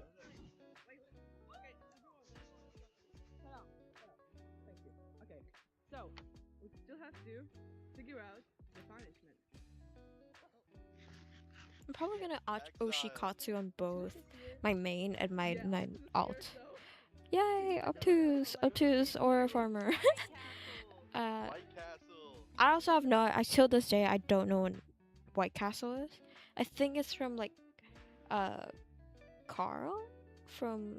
S5: Okay, so we still have to figure out the punishment.
S1: I'm probably gonna Oshikatsu on both my main and my alt. Yay, obtuse or a farmer.
S6: White Castle.
S1: I also have till this day I don't know what White Castle is. I think it's from like Carl from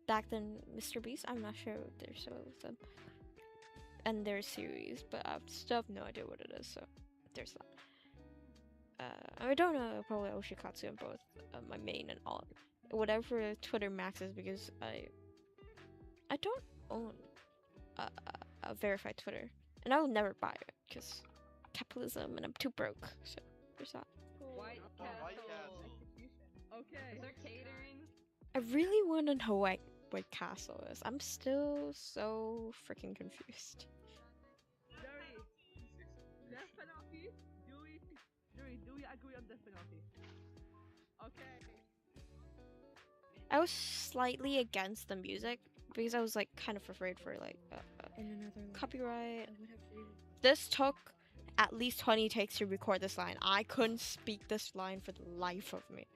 S1: back then Mr. Beast. I'm not sure if they're so with them and their series, but I still have no idea what it is. So there's that. I don't know, probably Oshikatsu on both my main and alt. Whatever Twitter Max is, because I don't own a verified Twitter, and I will never buy it because capitalism, and I'm too broke. So there's that.
S6: White Castle.
S5: Okay.
S4: Is there catering?
S1: I really want to know what White Castle is. I'm still so freaking confused.
S5: Death penalty? Do we agree on death penalty? Okay.
S1: I was slightly against the music because I was like kind of afraid for like copyright. This took at least 20 takes to record this line. I couldn't speak this line for the life of me.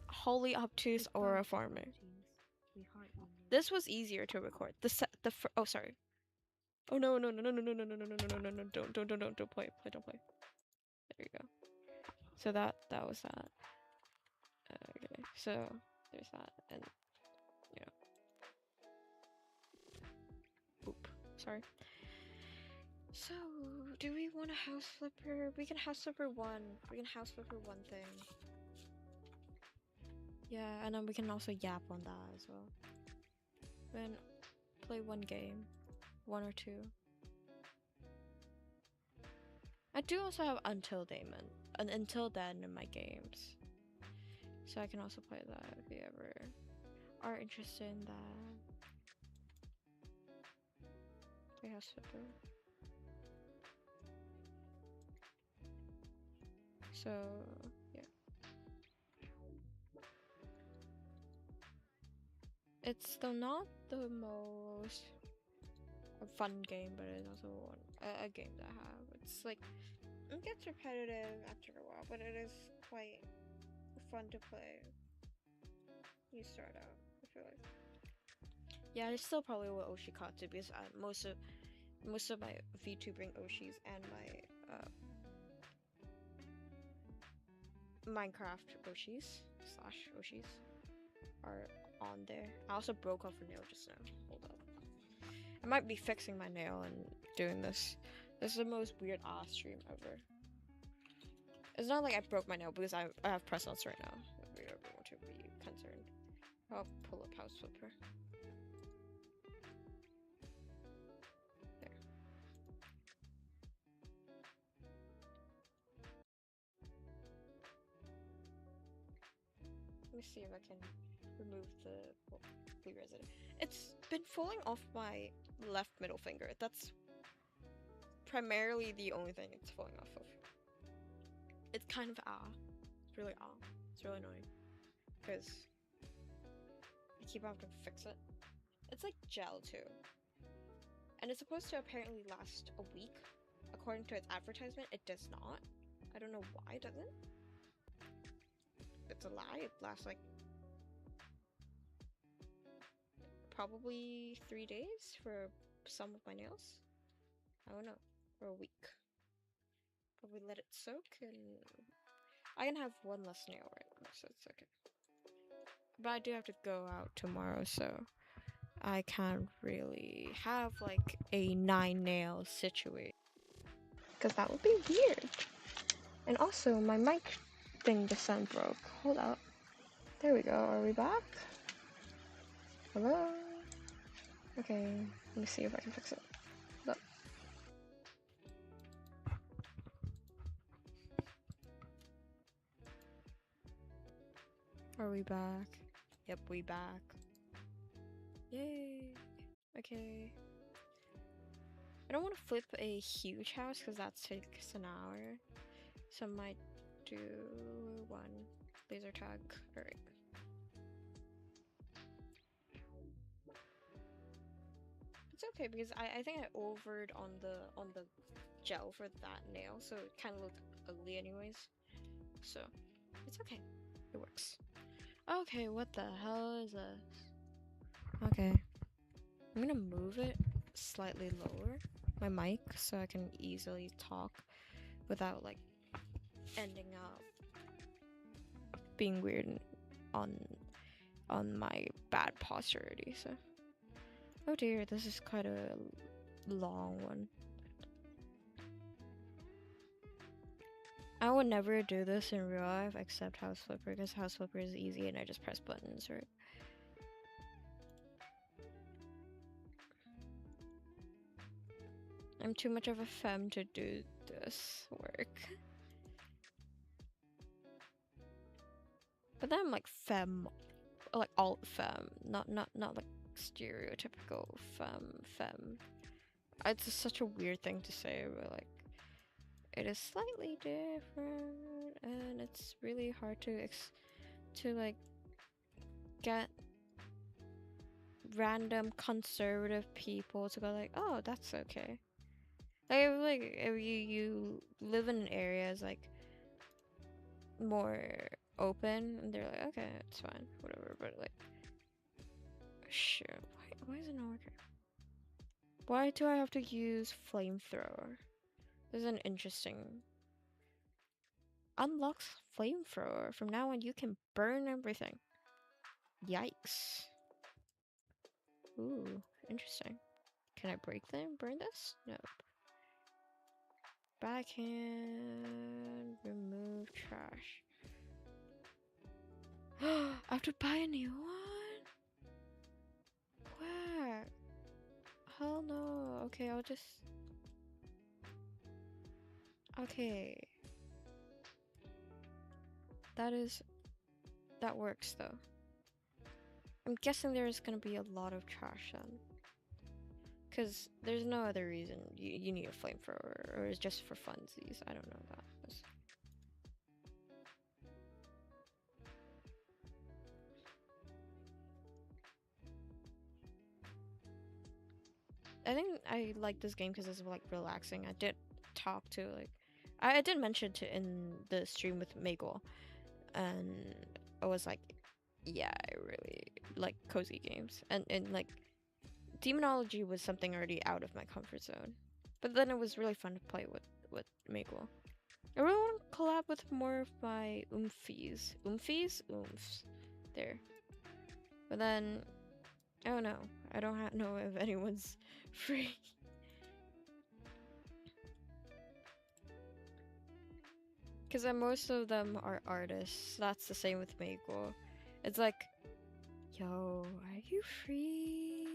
S1: Wholly obtuse or a farmer. This was easier to record. Oh sorry. Oh no, don't play. Don't play. There you go. So that was that. Okay, so there's that, and you know. Oop. Sorry. So, do we want a house flipper? We can house flipper one. We can house flipper one thing. Yeah, and then we can also yap on that as well. Then play one game. One or two. I do also have Until Then in my games. So I can also play that if you ever are interested in that. We have Slipper. So, yeah. It's still not the most fun game, but it's also a game that I have. It's like, it gets repetitive after a while, but it is quite fun to play. You start out, I feel like. Yeah, I still probably will Oshikatsu because most of my VTubing Oshis and my Minecraft Oshis are on there. I also broke off a nail just now. Hold up. I might be fixing my nail and doing this. This is the most weird ass stream ever. It's not like I broke my nail because I have press outs right now. If you ever want to be concerned. I'll pull up House Flipper. There. Let me see if I can remove the blue resident. It's been falling off my left middle finger. That's primarily the only thing it's falling off of. It's kind of It's really It's really annoying. Because I keep having to fix it. It's like gel too. And it's supposed to apparently last a week. According to its advertisement, it does not. I don't know why it doesn't. It's a lie. It lasts like probably 3 days for some of my nails. I don't know. Or a week. Probably let it soak and I can have one less nail right now, so it's okay. But I do have to go out tomorrow, so I can't really have like a 9 nail situation. Because that would be weird. And also, my mic thing just sound broke. Hold up. There we go. Are we back? Hello? Okay, let me see if I can fix it. Look. Are we back? Yep, we back. Yay! Okay. I don't want to flip a huge house because that takes an hour. So I might do one laser tag. Alright. It's okay because I think I overed on the gel for that nail, so it kind of looked ugly anyways. So it's okay. It works. Okay, what the hell is this? Okay. I'm gonna move it slightly lower, my mic, so I can easily talk without like ending up being weird on my bad posture already, so. Oh dear, this is quite a long one. I would never do this in real life except House Flipper, because House Flipper is easy and I just press buttons, right? I'm too much of a femme to do this work. But then I'm like femme, like alt femme, not like stereotypical femme. It's just such a weird thing to say, but like it is slightly different, and it's really hard to like get random conservative people to go like, oh, that's okay. Like if you live in an area is like more open, and they're like, okay, it's fine, whatever. But like, shit, why is it not working? Why do I have to use flamethrower? This is an interesting. Unlocks flamethrower. From now on, you can burn everything. Yikes. Ooh, interesting. Can I break them? Burn this? Nope. Backhand. Remove trash. I have to buy a new one? Quack. Hell no. Okay, I'll just. Okay. That works though. I'm guessing there's gonna be a lot of trash then. Cause there's no other reason you need a flamethrower, or it's just for funsies. I don't know that. I think I like this game because it's like relaxing. I did talk to like I did mention to in the stream with Megal, and I was like, yeah, I really like cozy games, and like demonology was something already out of my comfort zone, but then it was really fun to play with Megal. I really want to collab with more of my oomphs, there, but then I don't know. I don't know if anyone's free. Because most of them are artists. That's the same with Megal. It's like, yo, are you free?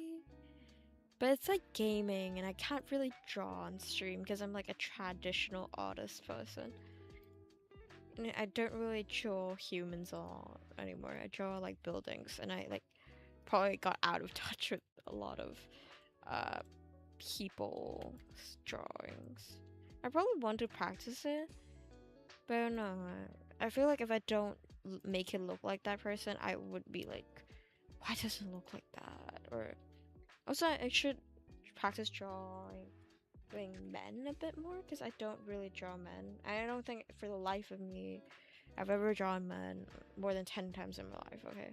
S1: But it's like gaming, and I can't really draw on stream because I'm like a traditional artist person. And I don't really draw humans anymore. I draw like buildings, and I like probably got out of touch with a lot of people's drawings. I probably want to practice it, but I don't know. I feel like if I don't make it look like that person, I would be like, why does it look like that? Or also, I should practice drawing men a bit more because I don't really draw men. I don't think for the life of me I've ever drawn men more than 10 times in my life. Okay,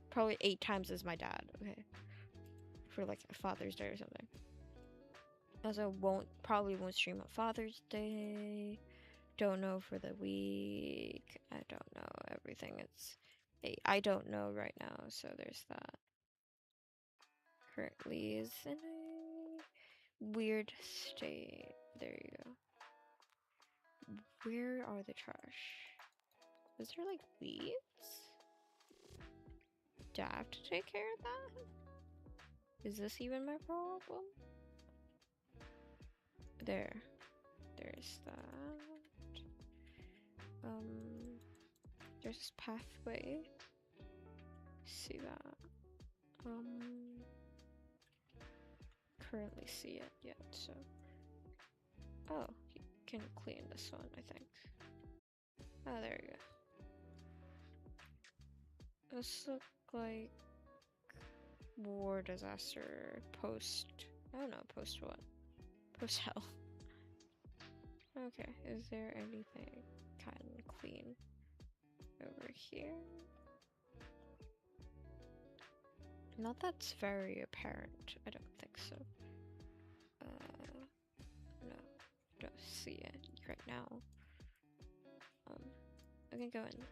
S1: probably 8 times as my dad. Okay, for like a Father's Day or something. Also, probably won't stream on Father's Day. Don't know for the week. I don't know everything. I don't know right now. So there's that. Currently is in a weird state. There you go. Where are the trash? Is there like weeds? Do I have to take care of that? Is this even my problem? There's that. There's this pathway. See that? Currently see it yet, so. Oh, you can clean this one, I think. Oh, there you go. This look like war disaster post. I don't know, post what? Post hell. Okay, is there anything kind of clean over here? Not that's very apparent. I don't think so. No, don't see it right now. I can go in.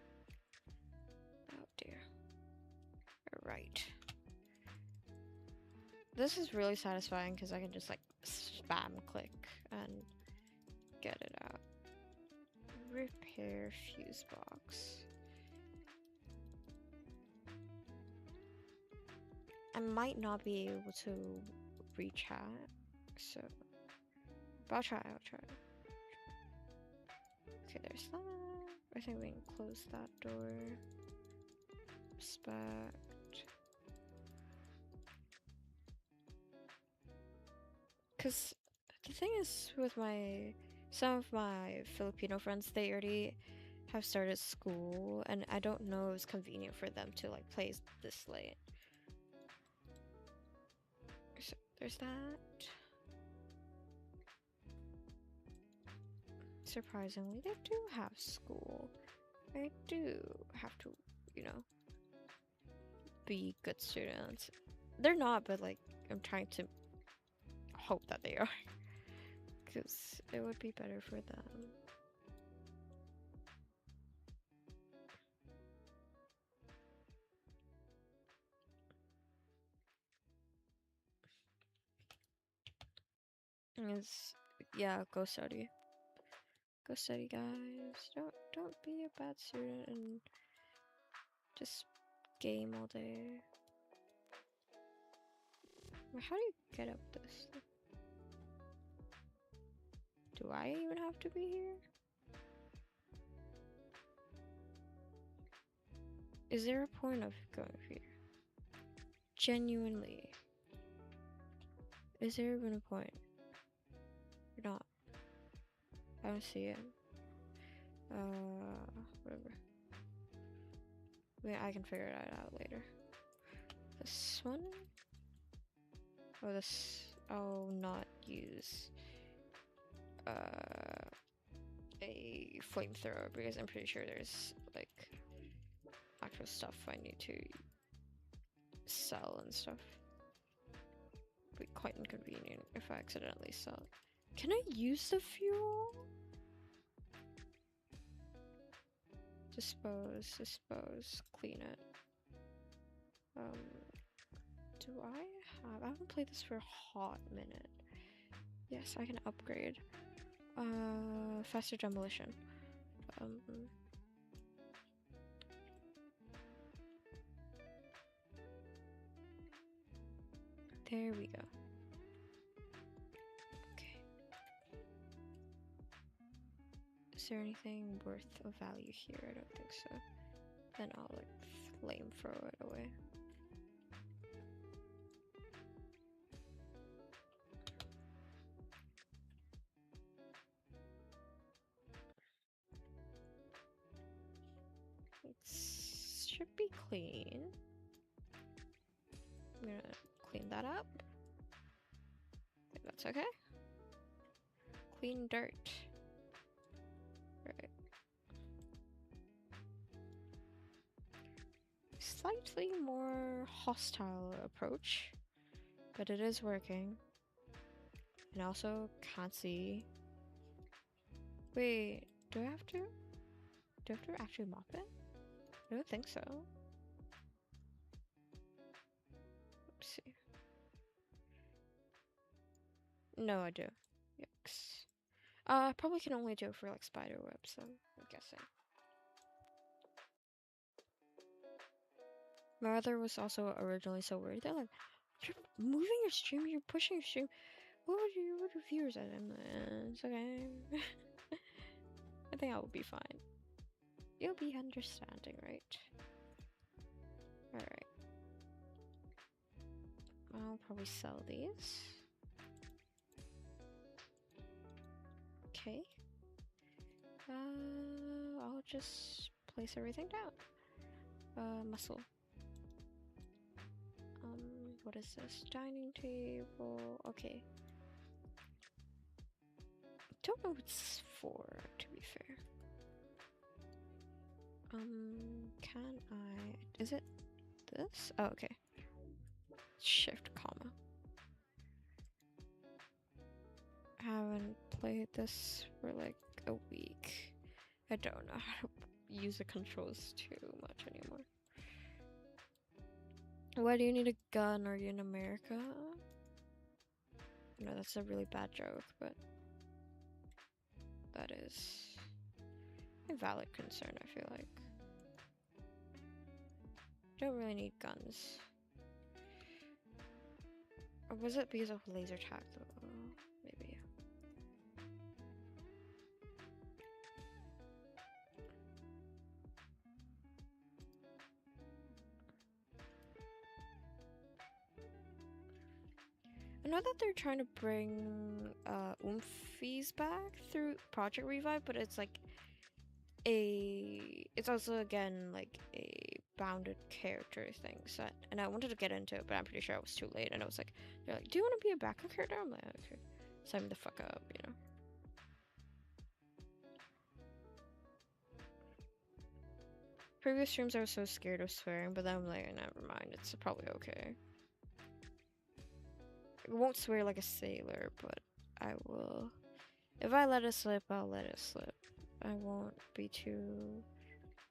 S1: Oh dear. Alright. This is really satisfying because I can just like spam click and get it out. Repair fuse box. I might not be able to re-chat, so but I'll try. Okay, there's that. I think we can close that door. Respect. Cause the thing is with some of my Filipino friends, they already have started school, and I don't know if it's convenient for them to like play this late. So there's that. Surprisingly, they do have school. I do have to, be good students. They're not, but like, I'm trying to hope that they are. Because it would be better for them. Yeah, go study. Go study, guys. Don't be a bad student and just game all day. How do you get up this? Do I even have to be here? Is there a point of going here? Genuinely. Is there even a point? Or not? I don't see it. Whatever. I can figure it out later. This one? Oh, this. I'll not use a flamethrower because I'm pretty sure there's like actual stuff I need to sell and stuff. Be quite inconvenient if I accidentally sell it. Can I use the fuel? Dispose, clean it. Do I haven't played this for a hot minute. Yes, I can upgrade. Faster demolition. There we go. Okay. Is there anything worth of value here? I don't think so. Then I'll like flame throw it away. It should be clean. I'm gonna clean that up. I think that's okay. Clean dirt. Right. Slightly more hostile approach, but it is working. And also can't see. Wait, do I have to? Do I have to actually mop it? I don't think so. Let's see. No, I do. Yikes. I probably can only do it for like spider webs, so I'm guessing. My mother was also originally so worried. They're like, you're moving your stream, you're pushing your stream. What would your viewers at? I'm like, it's okay. I think I will be fine. You'll be understanding, right? Alright. I'll probably sell these. Okay. I'll just place everything down. Muscle. What is this? Dining table. Okay. Don't know what it's for, to be fair. Can I? Is it this? Oh, okay. Shift, comma. I haven't played this for like a week. I don't know how to use the controls too much anymore. Why do you need a gun? Are you in America? No, that's a really bad joke, but that is a valid concern, I feel like. Don't really need guns. Or was it because of laser tag though? Maybe. I know that they're trying to bring fees back through Project Revive, but it's like it's also again like a bounded character thing. So and I wanted to get into it, but I'm pretty sure I was too late. And I was like, they're like, do you want to be a backup character? I'm like, okay, sign me the fuck up, you know. Previous streams I was so scared of swearing, but then I'm like, never mind, it's probably okay. I won't swear like a sailor, but I will. If I let it slip, I'll let it slip. I won't be too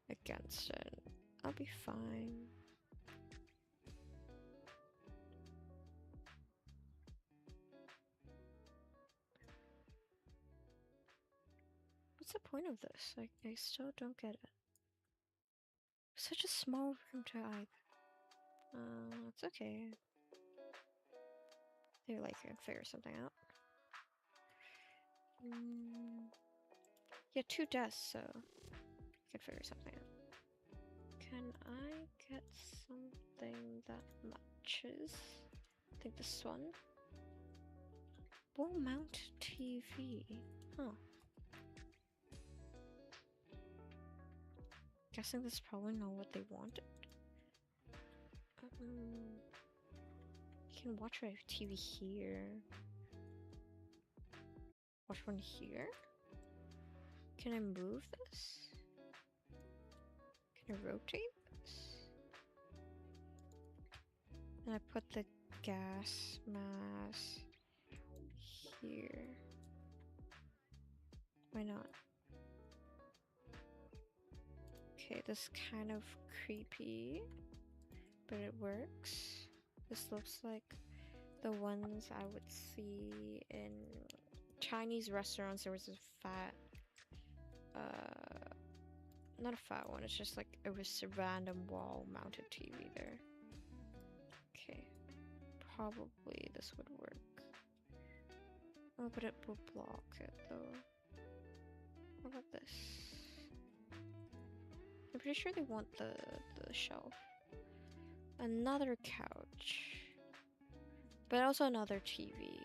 S1: against it. I'll be fine. What's the point of this? I still don't get it. Such a small room to hide. It's okay. They're like, I can figure something out. Yeah, 2 deaths, so I can figure something out. Can I get something that matches? I think this one. Wall mount TV. Huh. Guessing this is probably not what they wanted. You can watch my TV here. Watch one here. Can I move this? Can I rotate this? And I put the gas mask here. Why not? Okay, this is kind of creepy, but it works. This looks like the ones I would see in Chinese restaurants. There was a fat, not a fat one, it's just like it was a random wall mounted TV there. Okay, probably this would work. Oh, but it will block it though. What about this? I'm pretty sure they want the shelf. Another couch. But also another TV.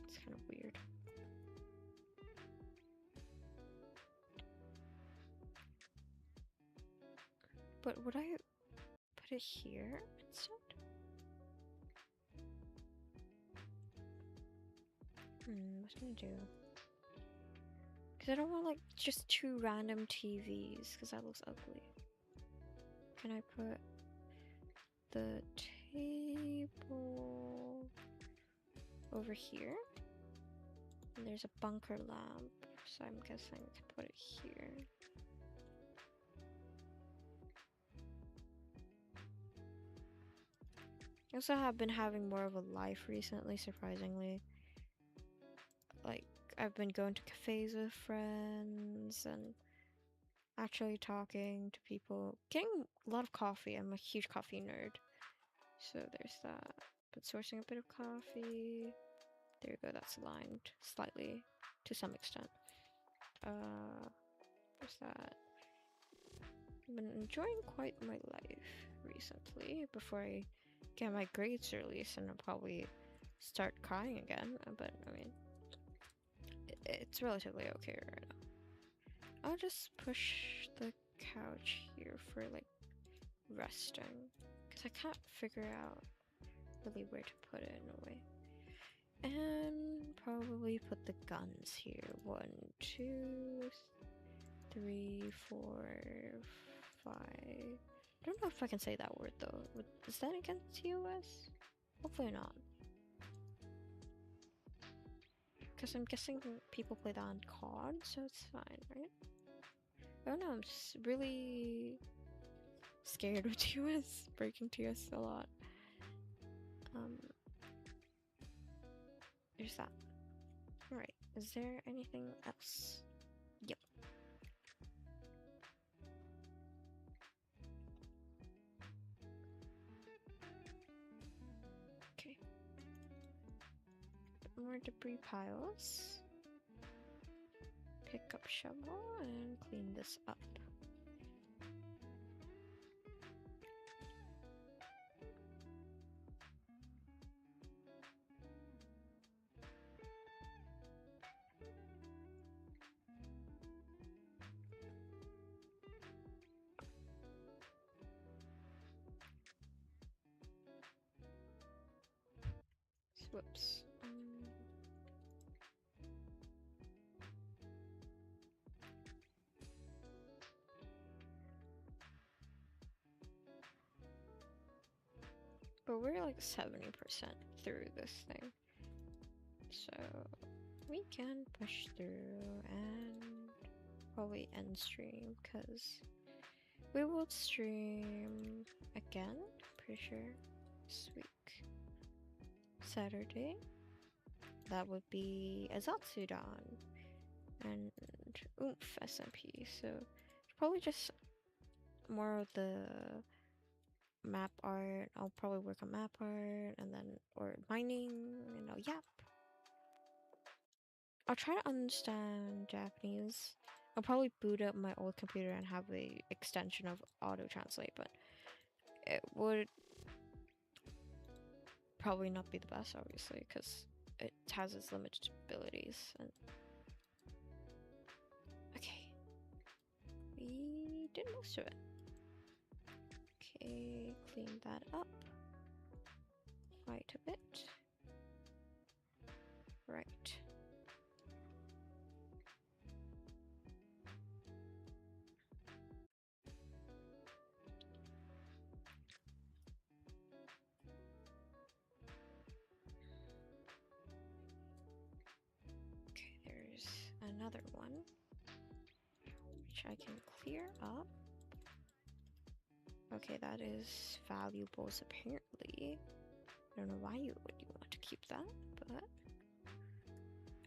S1: It's kind of weird. But would I put it here instead? What can I do? Because I don't want like just two random TVs because that looks ugly. Can I put the table over here? And there's a bunker lamp, so I'm guessing to put it here. I also have been having more of a life recently, surprisingly. Like, I've been going to cafes with friends and actually talking to people, getting a lot of coffee. I'm a huge coffee nerd. So there's that. But sourcing a bit of coffee. There you go, that's aligned slightly to some extent. There's that. I've been enjoying quite my life recently before I get my grades released and I'll probably start crying again. But I mean, it's relatively okay right now. I'll just push the couch here for like resting because I can't figure out really where to put it in a way. And probably put the guns here. 1, 2, 3, 4, 5. I don't know if I can say that word though. Is that against US? Hopefully not. Because I'm guessing people play that on COD, so it's fine, right? I don't know, I'm just really scared with TOS, breaking TOS a lot. There's that. Alright, is there anything else? Yep. Okay. More debris piles. Pick up shovel and clean this up. Whoops. But we're like 70% through this thing. So we can push through and probably end stream because we will stream again, pretty sure, this week. Saturday. That would be Azatsudan and Oomph SMP. So probably just more of the map art. I'll probably work on map art and then or mining and yap. I'll try to understand Japanese. I'll probably boot up my old computer and have a extension of auto translate, but it would probably not be the best, obviously, because it has its limited abilities. And okay, we did most of it. Okay, clean that up quite a bit. Right. Okay, there's another one which I can clear up. Okay, that is valuables apparently. I don't know why you would want to keep that, but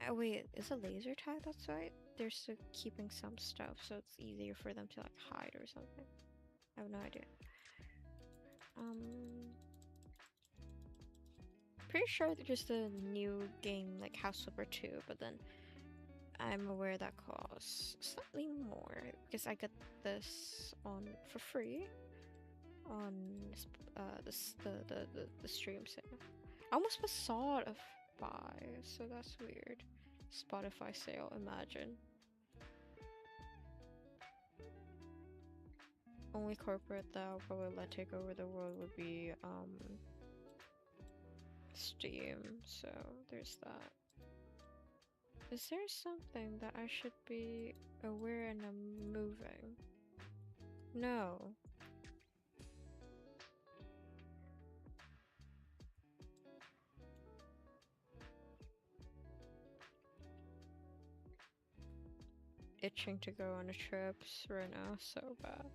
S1: oh wait, is a laser tag? That's right. They're still keeping some stuff, so it's easier for them to like hide or something. I have no idea. Pretty sure there's a new game like House Flipper 2, but then I'm aware that costs slightly more because I got this on for free on the stream sale. I almost saw it buy, so that's weird. Spotify sale, imagine. Only corporate that will probably let take over the world would be Steam, so there's that. Is there something that I should be aware and I'm moving? No. Itching to go on a trip right now, so bad.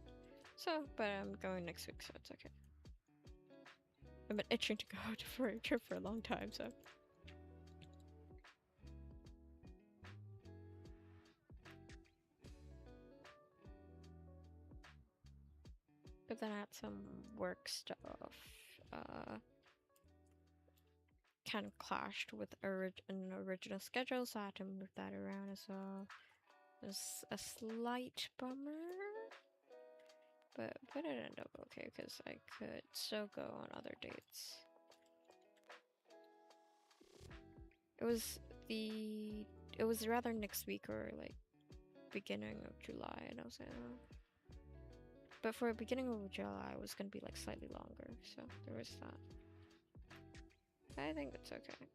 S1: But I'm going next week, so it's okay. I've been itching to go for a trip for a long time, so. But then I had some work stuff. Kind of clashed with an original schedule, so I had to move that around as well. It was a slight bummer. But it ended up okay because I could still go on other dates. It was rather next week or like beginning of July, and I was like, oh. But for the beginning of July, it was gonna be like slightly longer, so there was that. But I think it's okay.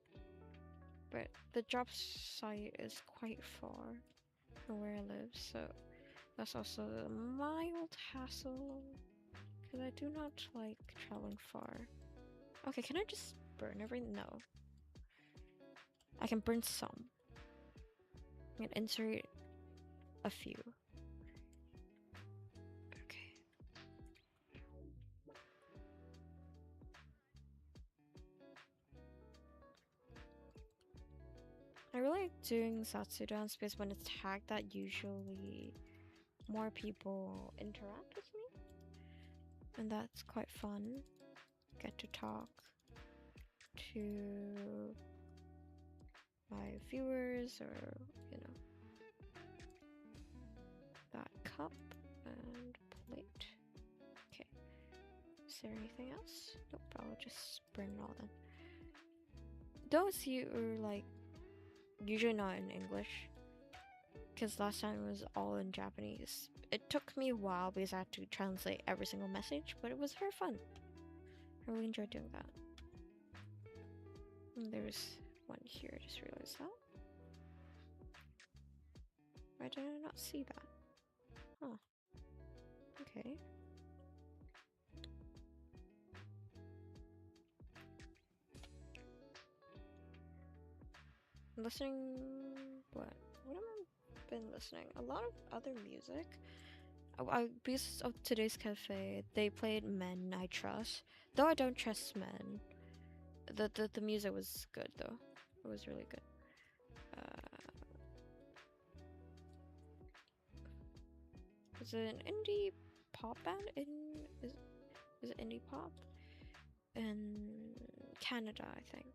S1: But the job site is quite far from where I live, so that's also a mild hassle, because I do not like traveling far. Okay, can I just burn everything? No. I can burn some. I can insert a few. Okay. I really like doing Satsu dance because when it's tagged that, usually more people interact with me, and that's quite fun. Get to talk to my viewers, or you know, that cup and plate. Okay, is there anything else? Nope, I'll just burn it all then. Those you are like usually not in English, because last time it was all in Japanese. It took me a while because I had to translate every single message, but it was very fun. I really enjoyed doing that. And there's one here, I just realized that. Why did I not see that? Huh. Okay. Listening... What have I been listening? A lot of other music. Because of today's cafe, they played Men I Trust. Though I don't trust men. The music was good though. It was really good. Is it an indie pop band? Is it indie pop? In Canada, I think.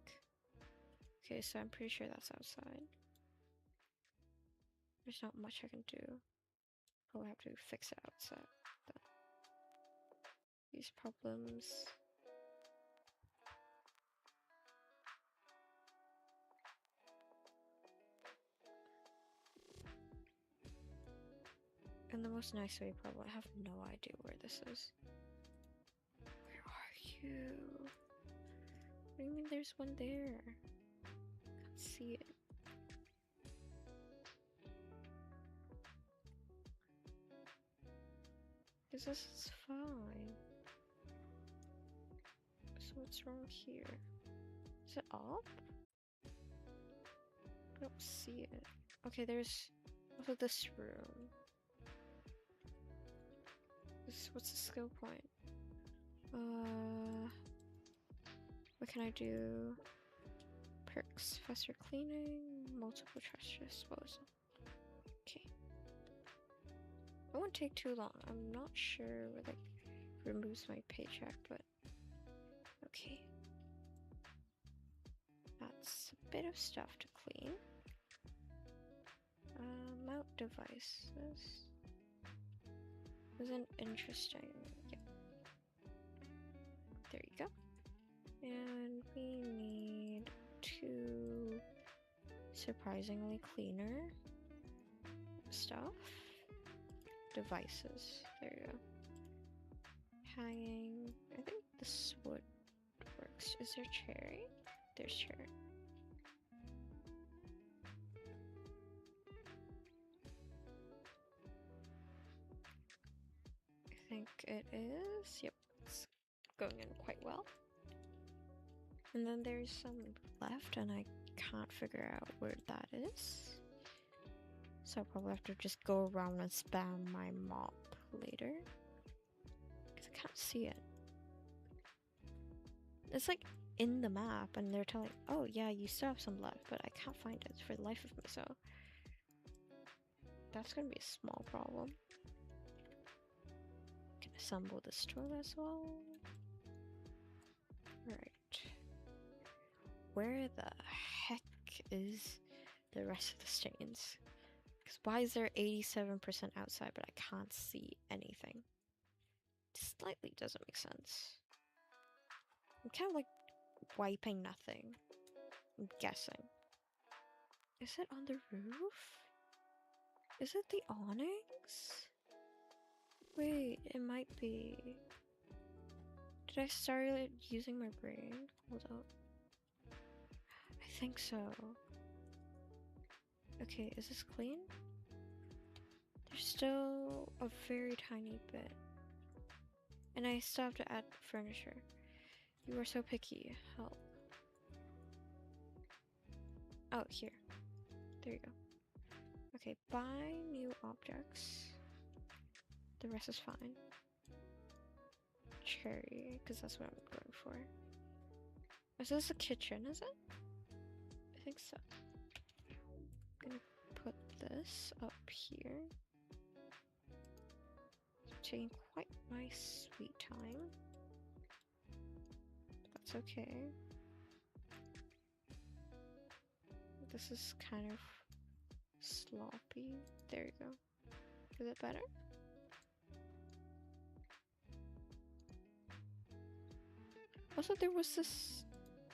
S1: Okay, so I'm pretty sure that's outside. There's not much I can do. Probably have to fix it outside. These problems. In the most nice way, probably. I have no idea where this is. Where are you? What do you mean there's one there? Can't see it. Because this is fine. So what's wrong here? Is it up? I don't see it. Okay, there's also this room. What's the skill point? What can I do? Perks, faster cleaning, multiple trash disposal. Okay. It won't take too long. I'm not sure where like removes my paycheck, but Okay. That's a bit of stuff to clean. Mount devices. Isn't interesting. Yep. There you go. And we need 2 surprisingly cleaner stuff. Devices. There you go. Hanging. I think this wood works. Is there cherry? There's cherry. I think it is. Yep, it's going in quite well. And then there's some left, and I can't figure out where that is. So I'll probably have to just go around and spam my mop later. Because I can't see it. It's like in the map, and they're telling, oh yeah, you still have some left, but I can't find it for the life of me, so that's gonna be a small problem. Can assemble this toilet as well. Right. Where the heck is the rest of the stains? Because why is there 87% outside, but I can't see anything? Slightly doesn't make sense. I'm kind of like wiping nothing. I'm guessing. Is it on the roof? Is it the awnings? Wait, it might be. Did I start using my brain? Hold up. I think so. Okay, is this clean? There's still a very tiny bit. And I still have to add furniture. You are so picky. Help. Oh, here. There you go. Okay, buy new objects. The rest is fine. Cherry, because that's what I'm going for. Is this a kitchen, is it? I think so. I'm gonna put this up here. It's taking quite my sweet time. That's okay. This is kind of sloppy. There you go. Is it better? Also, there was this.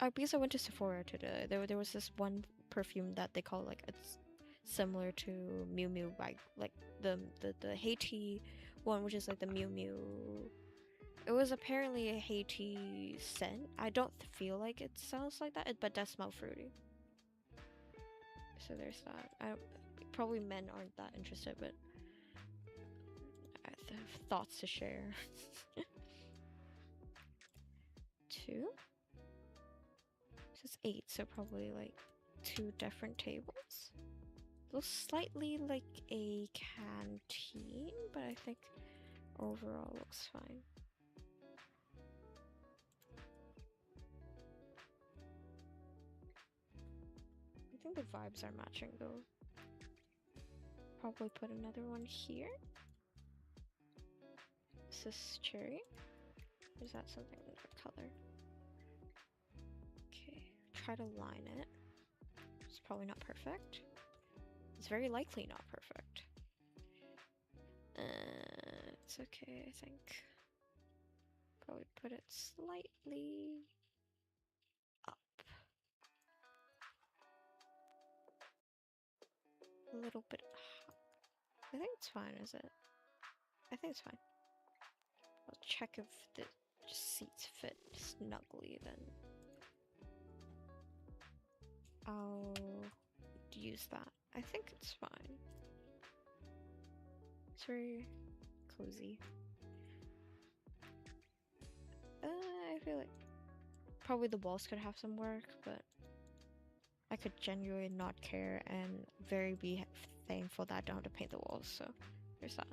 S1: Because I went to Sephora today, there was this one perfume that they call like it's similar to Miu Miu, like the Haiti one, which is like the Miu Miu. It was apparently a Haiti scent. I don't feel like it smells like that, but it does smell fruity. So there's that. Probably men aren't that interested, but I have thoughts to share. 2. This is 8, so probably like 2 different tables. Looks slightly like a canteen, but I think overall looks fine. I think the vibes are matching though. Probably put another one here. Is this cherry? Or is that something another color? Okay, try to line it. It's probably not perfect. It's very likely not perfect. It's okay, I think. Probably put it slightly up. A little bit high. I think it's fine, is it? I think it's fine. I'll check if the seats fit snugly, then I'll use that. I think it's fine. It's very cozy. I feel like probably the walls could have some work, but I could genuinely not care and very be thankful that I don't have to paint the walls, so there's that.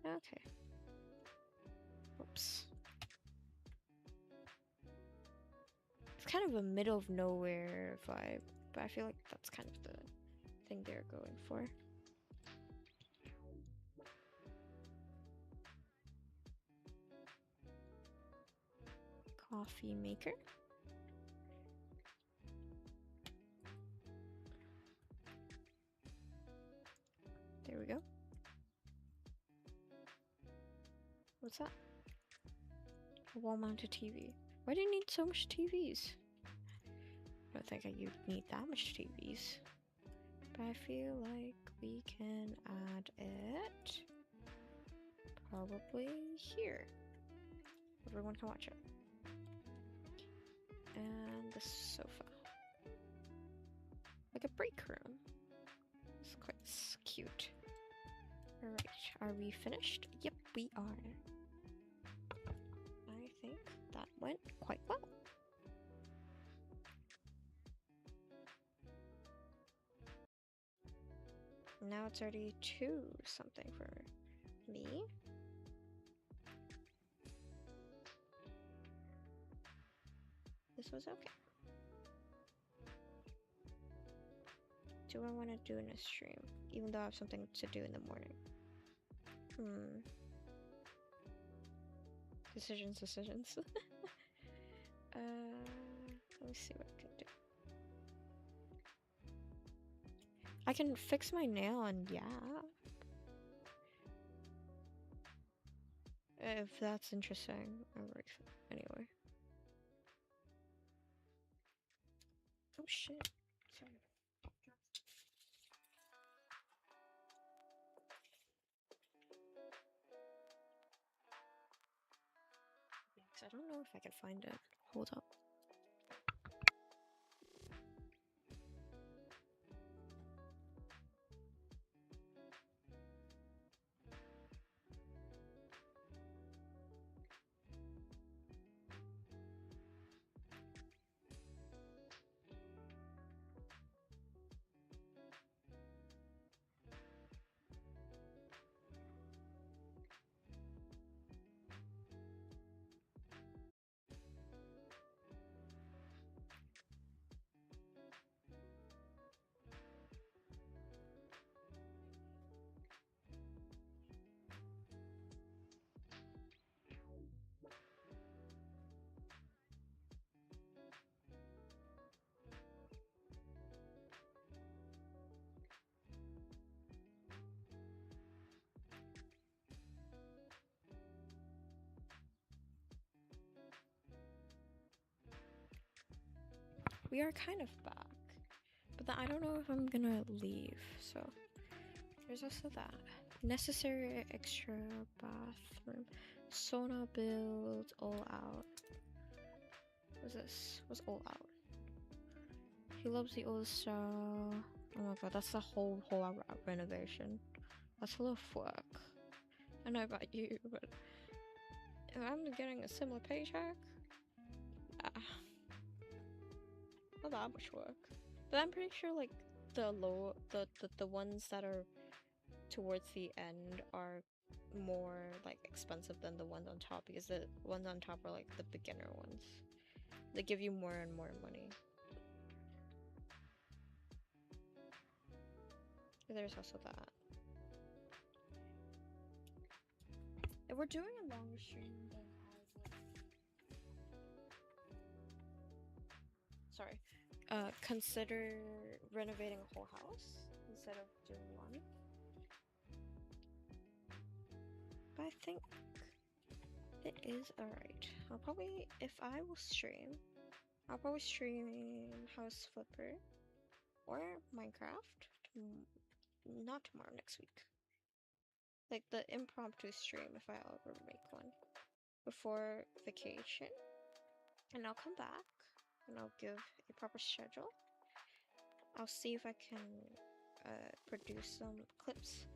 S1: Okay. Whoops. It's kind of a middle of nowhere vibe, but I feel like that's kind of the thing they're going for. coffee maker. There we go. What's that? A wall-mounted TV. Why do you need so much TVs? I don't think you need that much TVs. But I feel like we can add it probably here. Everyone can watch it. And the sofa. Like a break room. It's quite cute. Alright, are we finished? Yep, we are. I think that went quite well. Now it's already 2 something for me. This was okay. Do I want to do in a stream? Even though I have something to do in the morning. Decisions. Let me see what I can do. I can fix my nail and yeah. If that's interesting. Anyway. Oh shit. Sorry. I don't know if I can find it. Hold up. We are kind of back, but then I don't know if I'm gonna leave, so there's also that. Necessary extra bathroom, sauna build, all out. What's this? What's all out? He loves the old style. Oh my god, that's the whole renovation. That's a lot of work. I know about you, but if I'm getting a similar paycheck, not that much work. But I'm pretty sure like the ones that are towards the end are more like expensive than the ones on top, because the ones on top are like the beginner ones. They give you more and more money. There's also that. If we're doing a longer stream, then I would consider renovating a whole house instead of doing one. But I think it is alright. I'll probably, if I will stream, I'll probably stream House Flipper or Minecraft. Not tomorrow, next week. Like the impromptu stream, if I ever make one. Before vacation. And I'll come back and I'll give a proper schedule. I'll see if I can produce some clips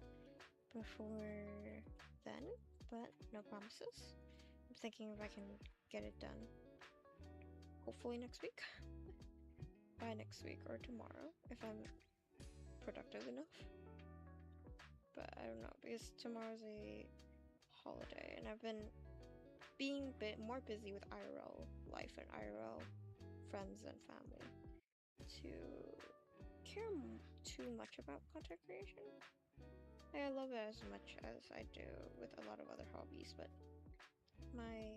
S1: before then, but no promises. I'm thinking if I can get it done hopefully next week. By next week or tomorrow, if I'm productive enough. But I don't know, because tomorrow's a holiday and I've been being a bit more busy with IRL life and IRL friends and family to care too much about content creation. I love it as much as I do with a lot of other hobbies, but my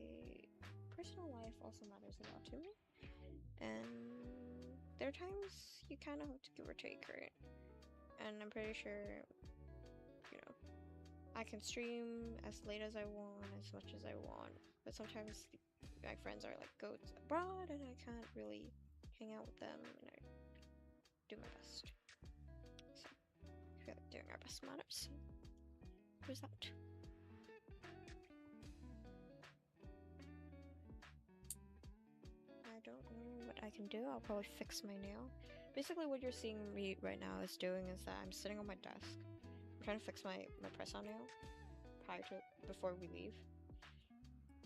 S1: personal life also matters a lot to me. And there are times you kind of have to give or take, right? And I'm pretty sure, you know, I can stream as late as I want, as much as I want, but sometimes my friends are like go abroad and I can't really hang out with them, and I do my best. So I feel like doing our best matters. There's that. I don't know what I can do. I'll probably fix my nail. Basically what you're seeing me right now is doing is that I'm sitting on my desk. I'm trying to fix my press-on nail before we leave.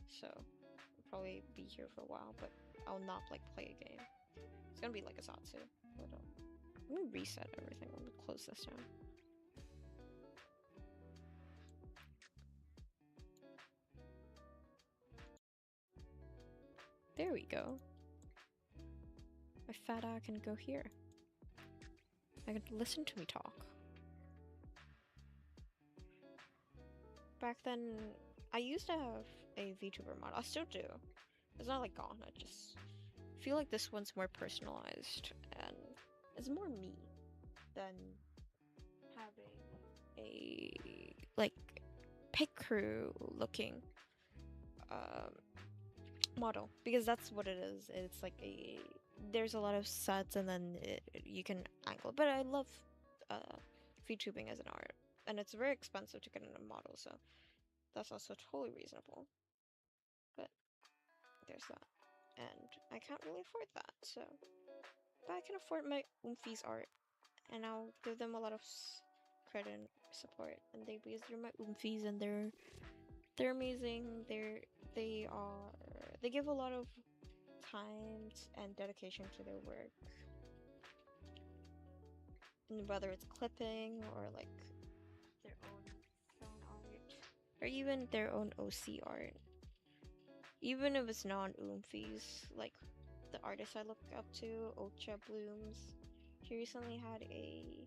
S1: So I'll probably be here for a while, but I'll not like play a game. It's gonna be like a Zatsu. Let me reset everything. Let me close this down. There we go. My fat eye can go here. I can listen to me talk. Back then, I used to have a VTuber mod. I still do. It's not like gone. I just feel like this one's more personalized and it's more me than having a like pit crew looking model, because that's what it is. It's like there's a lot of sets and then you can angle. But I love VTubing as an art, and it's very expensive to get in a model, so that's also totally reasonable. But there's that, and I can't really afford that. So, but I can afford my Oomphies art, and I'll give them a lot of credit and support. And because they're my Oomphies, and they're amazing. They give a lot of time and dedication to their work, and whether it's clipping or like their own phone art or even their own OC art, even if it's non-Oomphies, like the artist I look up to, Ocha Blooms. He recently had a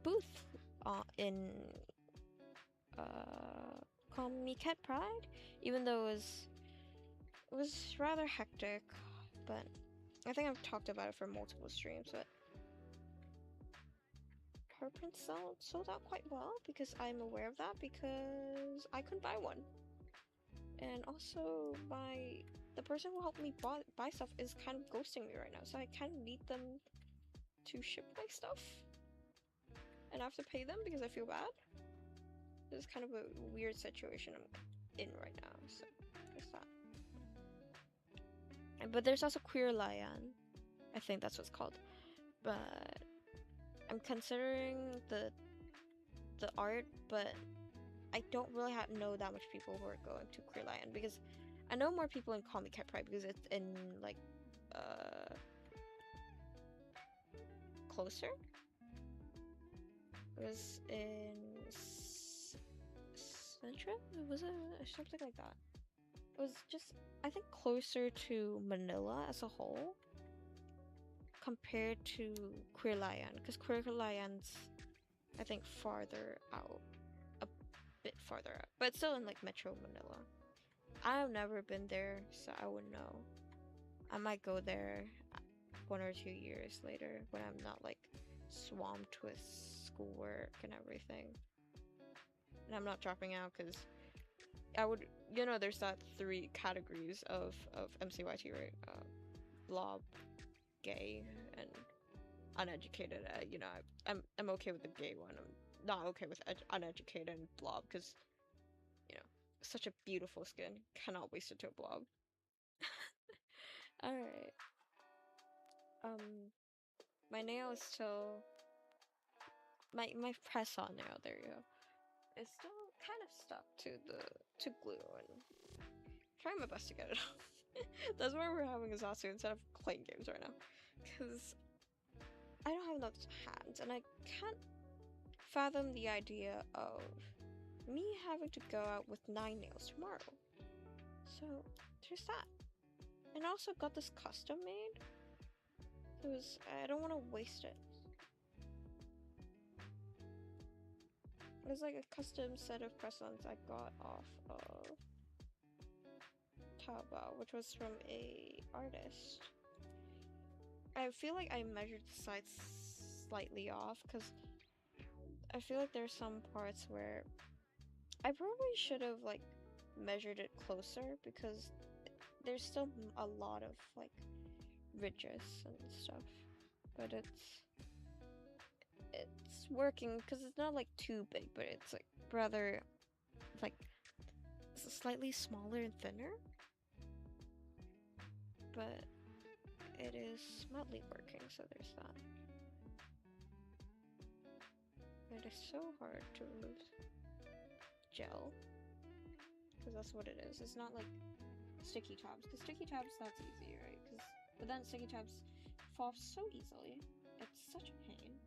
S1: booth in Call Me Cat Pride, even though it was rather hectic, but I think I've talked about it for multiple streams. But her print sold out quite well, because I'm aware of that, because I couldn't buy one. And also the person who helped me buy stuff is kind of ghosting me right now, so I kind of need them to ship my stuff, and I have to pay them because I feel bad. This is kind of a weird situation I'm in right now, so there's that. But there's also Queer Lion, I think that's what's called. But I'm considering the art, but I don't really know that much people who are going to Queer Lion, because I know more people in Call Me Cat Pride because it's in like closer. It was in Central? Was it something like that? It was just, I think, closer to Manila as a whole compared to Queer Lion, because Queer Lion's, I think, farther out, a bit farther out, but still in like Metro Manila. I've never been there, so I wouldn't know. I might go there 1 or 2 years later when I'm not like swamped with schoolwork and everything, and I'm not dropping out, because I would, there's that 3 categories of MCYT, right? Blob, gay, and uneducated. I'm okay with the gay one. I'm not okay with uneducated and blob, because such a beautiful skin, cannot waste it to a blob. All right. My nail is still my press-on nail. There you go. It's still kind of stuck to glue, and trying my best to get it off. That's why we're having a Zatsu instead of playing games right now, because I don't have enough hands, and I can't fathom the idea of me having to go out with 9 nails tomorrow. So there's that. And I also got this custom made, because I don't want to waste it. It's like a custom set of press-ons I got off of Taobao, which was from a artist. I feel like I measured the sides slightly off because I feel like there's some parts where I probably should have like measured it closer because there's still a lot of like ridges and stuff, but it's working because it's not like too big, but it's like rather like slightly smaller and thinner, but it is mildly working, so there's that. It is so hard to remove gel because that's what it is. It's not like sticky tabs. The sticky tabs, that's easy, right? But then sticky tabs fall so easily. It's such a pain.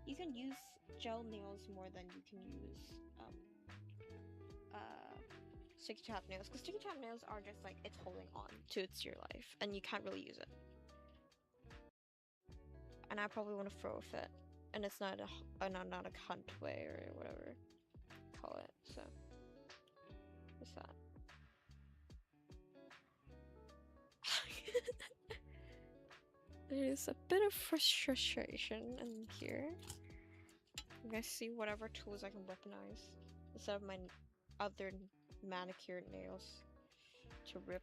S1: You can use gel nails more than you can use sticky tab nails, because sticky tab nails are just like it's holding on to your life and you can't really use it. And I probably want to throw a fit, and it's not a cunt way or whatever you call it. So what's that? There's a bit of frustration in here. I'm gonna see whatever tools I can weaponize instead of my other manicured nails to rip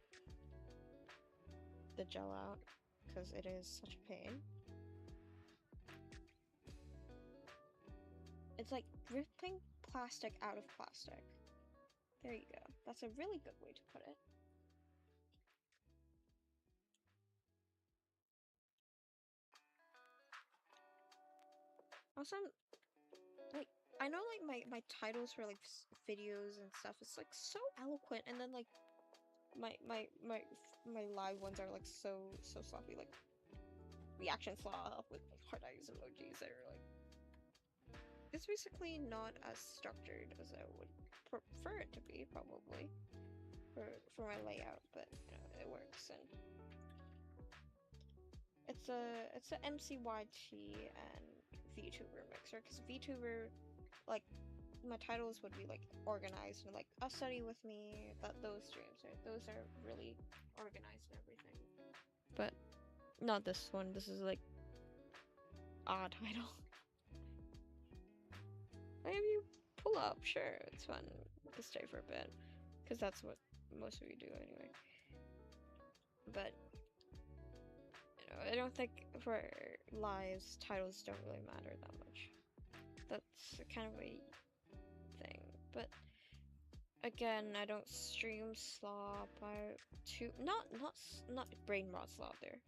S1: the gel out, because it is such a pain. It's like ripping plastic out of plastic. There you go. That's a really good way to put it. Also, like, I know like my titles for like videos and stuff is like so eloquent, and then like my live ones are like so sloppy, like reaction slop with like heart eyes emojis that are like, it's basically not as structured as I would prefer it to be, probably for my layout, but you know, it works. And it's a MCYT and VTuber mixer, because VTuber, like, my titles would be like organized and like a study with me, those streams, right? Those are really organized and everything. But not this one. This is like odd title. Maybe you pull up, sure, it's fun to stay for a bit, because that's what most of you do anyway. But you know, I don't think for lives titles don't really matter that much. That's kind of a thing. But again, I don't stream slop. Not brain rot slop there,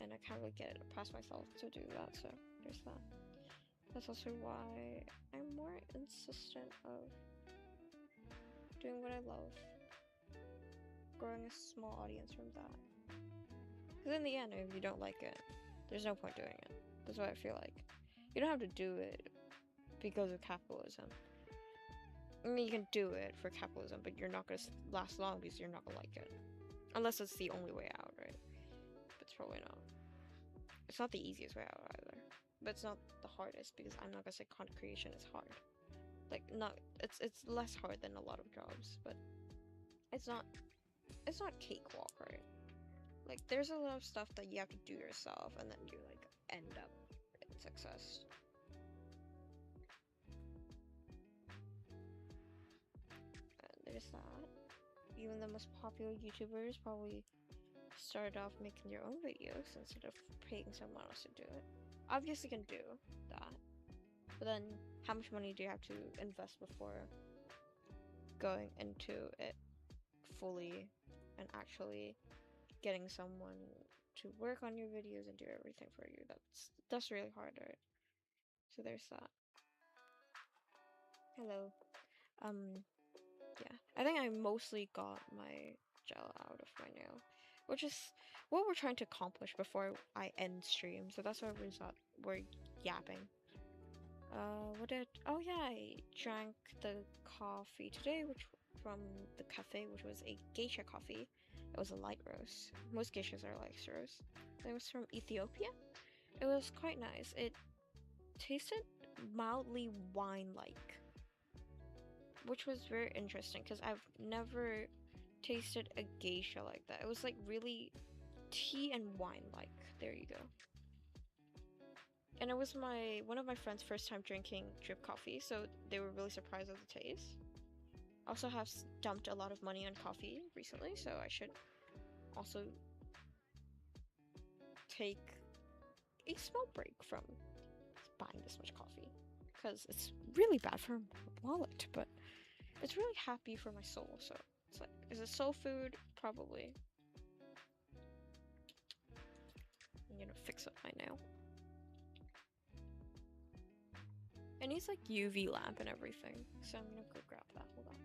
S1: and I can't really get it past myself to do that. So there's that. That's also why I'm more insistent of doing what I love, growing a small audience from that. Because in the end, if you don't like it, there's no point doing it. That's what I feel like. You don't have to do it because of capitalism. I mean, you can do it for capitalism, but you're not gonna last long because you're not gonna like it. Unless it's the only way out, right? But it's probably not. It's not the easiest way out either. But it's not the hardest, because I'm not gonna say content creation is hard. Like, it's less hard than a lot of jobs, but it's not cakewalk, right? Like, there's a lot of stuff that you have to do yourself, and then you like end up in success. And there's that. Even the most popular YouTubers probably started off making their own videos instead of paying someone else to do it. Obviously can do that, but then how much money do you have to invest before going into it fully and actually getting someone to work on your videos and do everything for you? That's really hard, right? So there's that. Hello. Yeah, I think I mostly got my gel out of my nail, which is what we're trying to accomplish before I end stream. So that's why we're yapping. Oh yeah, I drank the coffee today, which from the cafe, which was a geisha coffee. It was a light roast. Most geishas are light roast. It was from Ethiopia. It was quite nice. It tasted mildly wine-like, which was very interesting because I've never tasted a geisha like that. It was like really tea and wine like. There you go. And it was one of my friends' first time drinking drip coffee, so they were really surprised at the taste. I also have dumped a lot of money on coffee recently, so I should also take a small break from buying this much coffee, because it's really bad for my wallet, but it's really happy for my soul. So it's like, is it soul food? Probably. I'm gonna fix up my nail. It needs like UV lamp and everything, so I'm gonna go grab that. Hold on.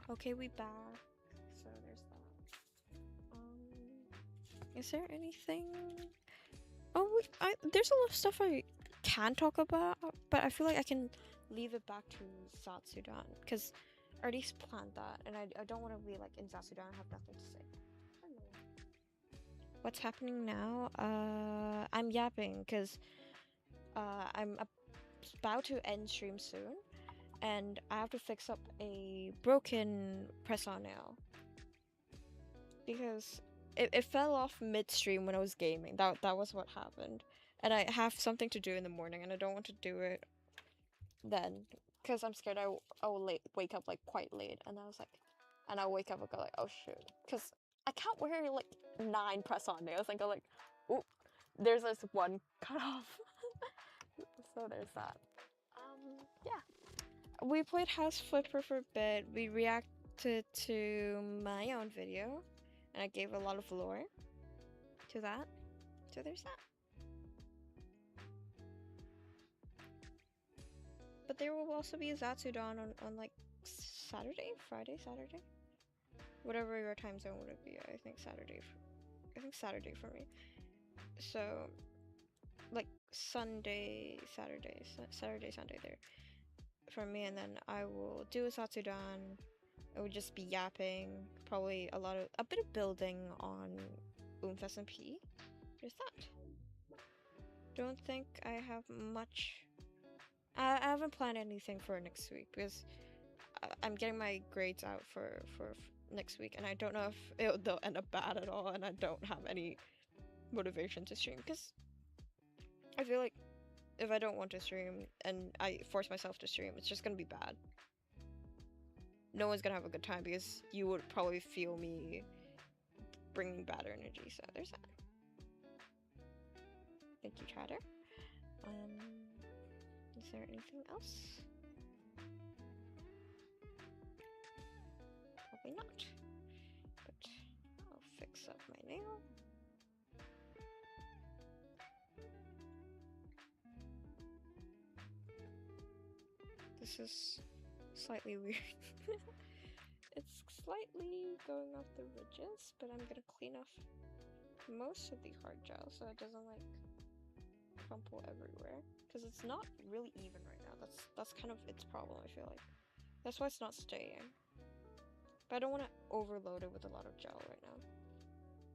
S1: Okay, we back. So there's that. Is there anything? Oh, there's a lot of stuff I can talk about, but I feel like I can leave it back to Satsudan, because I already planned that, and I don't want to be like in Satsudan and have nothing to say. What's happening now? I'm yapping because I'm about to end stream soon, and I have to fix up a broken press-on nail because it fell off midstream when I was gaming. That was what happened, and I have something to do in the morning, and I don't want to do it then because I'm scared I will wake up like quite late, and I was like, and I'll wake up and go like, oh shoot, because I can't wear like 9 press-on nails and go like, oh, there's this one cut off. So there's that. Yeah. We played House Flipper for a bit. We reacted to my own video, and I gave a lot of lore to that. So there's that. But there will also be a Zatsudan on like Saturday? Friday? Saturday? Whatever your time zone would it be. I think Saturday for me. So, like Sunday, Sunday there for me, and then I will do a Satsudan. I would just be yapping, probably a bit of building on Unfest and P. There's that. Don't think I have much. I haven't planned anything for next week because I'm getting my grades out for next week, and I don't know if they'll end up bad at all, and I don't have any motivation to stream because I feel like if I don't want to stream and I force myself to stream, it's just gonna be bad. No one's gonna have a good time because you would probably feel me bringing bad energy. So there's that. Thank you, Chatter. Is there anything else? Probably not. But I'll fix up my nail. This is slightly weird. It's slightly going off the ridges, but I'm gonna clean off most of the hard gel so it doesn't like crumple everywhere, because it's not really even right now. That's kind of its problem, I feel like. That's why it's not staying. But I don't want to overload it with a lot of gel right now,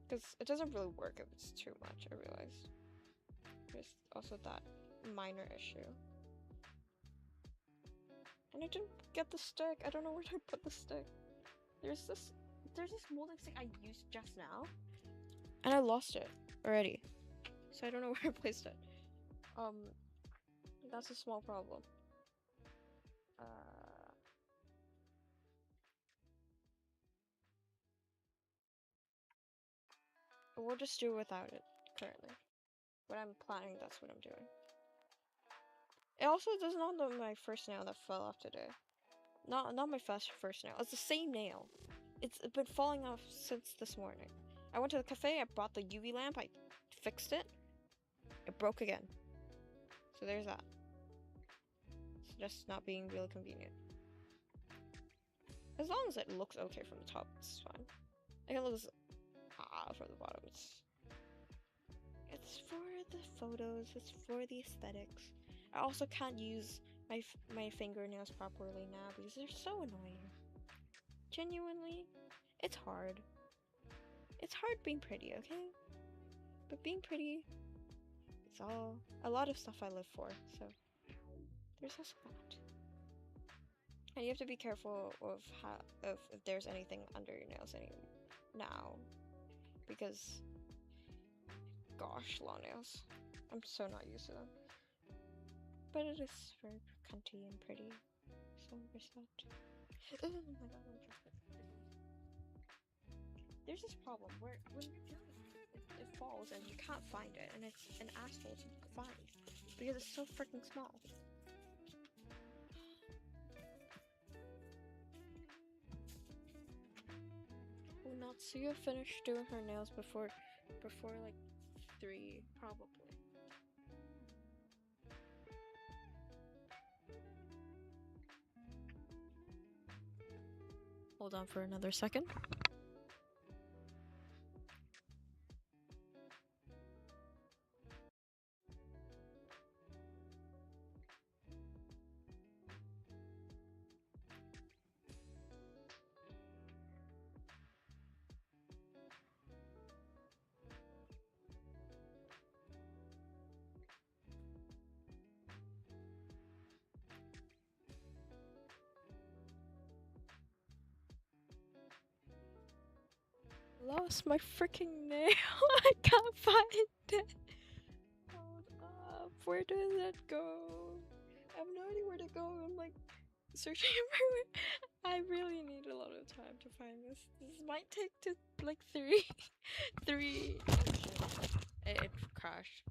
S1: because it doesn't really work if it's too much, I realized. There's also that minor issue. And I didn't get the stick. I don't know where to put the stick. There's this molding stick I used just now, and I lost it already. So I don't know where I placed it. That's a small problem. We'll just do without it currently. What I'm planning, that's what I'm doing. It also does not look my first nail that fell off today. Not my first nail. It's the same nail. It's been falling off since this morning. I went to the cafe, I bought the UV lamp, I fixed it. It broke again. So there's that. It's just not being really convenient. As long as it looks okay from the top, it's fine. I can lose from the bottom. It's for the photos. It's for the aesthetics. I also can't use my fingernails properly now because they're so annoying. Genuinely, it's hard. It's hard being pretty, okay? But being pretty, it's a lot of stuff I live for. So there's also that. And you have to be careful of if there's anything under your nails now, because gosh, long nails. I'm so not used to them. But it is very cunty and pretty. So there's that. Oh my god, there's this problem where when you're doing it falls and you can't find it, and it's an asshole to find because it's so freaking small. Well, Natsuya finished doing her nails before like 3, probably. Hold on for another second. Lost my freaking nail. I can't find it. Hold up. Where does it go? I have no idea where to go. I'm like searching everywhere. I really need a lot of time to find this. This might take to like 3. Oh shit. It crashed.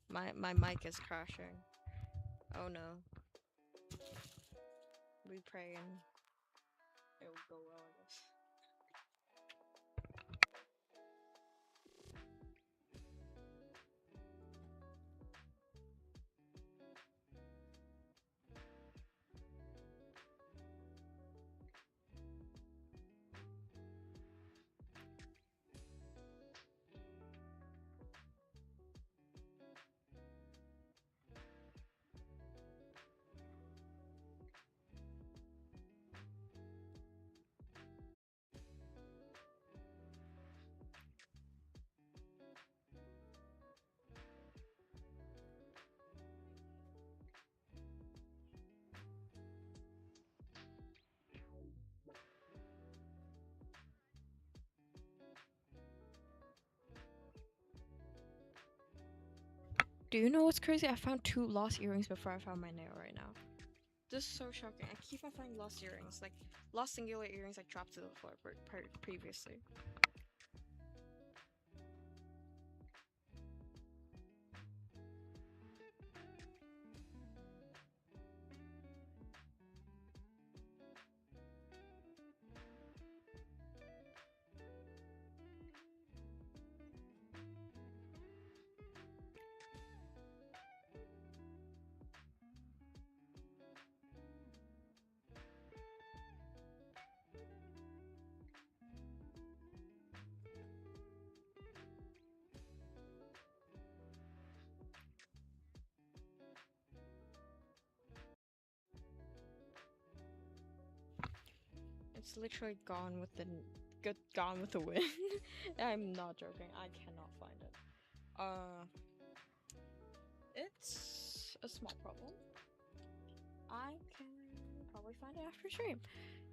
S1: My mic is crashing. Oh no. We pray and it will go well, I guess. Do you know what's crazy? I found 2 lost earrings before I found my nail right now. This is so shocking. I keep on finding lost earrings, like lost singular earrings, like dropped to the floor previously. It's literally gone with the wind. I'm not joking. I cannot find it. It's a small problem. I can probably find it after stream.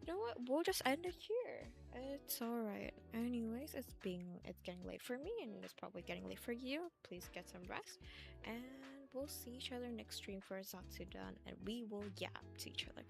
S1: You know what? We'll just end it here. It's alright. Anyways, it's getting late for me, and it's probably getting late for you. Please get some rest, and we'll see each other next stream for Zatsudan, and we will yap to each other.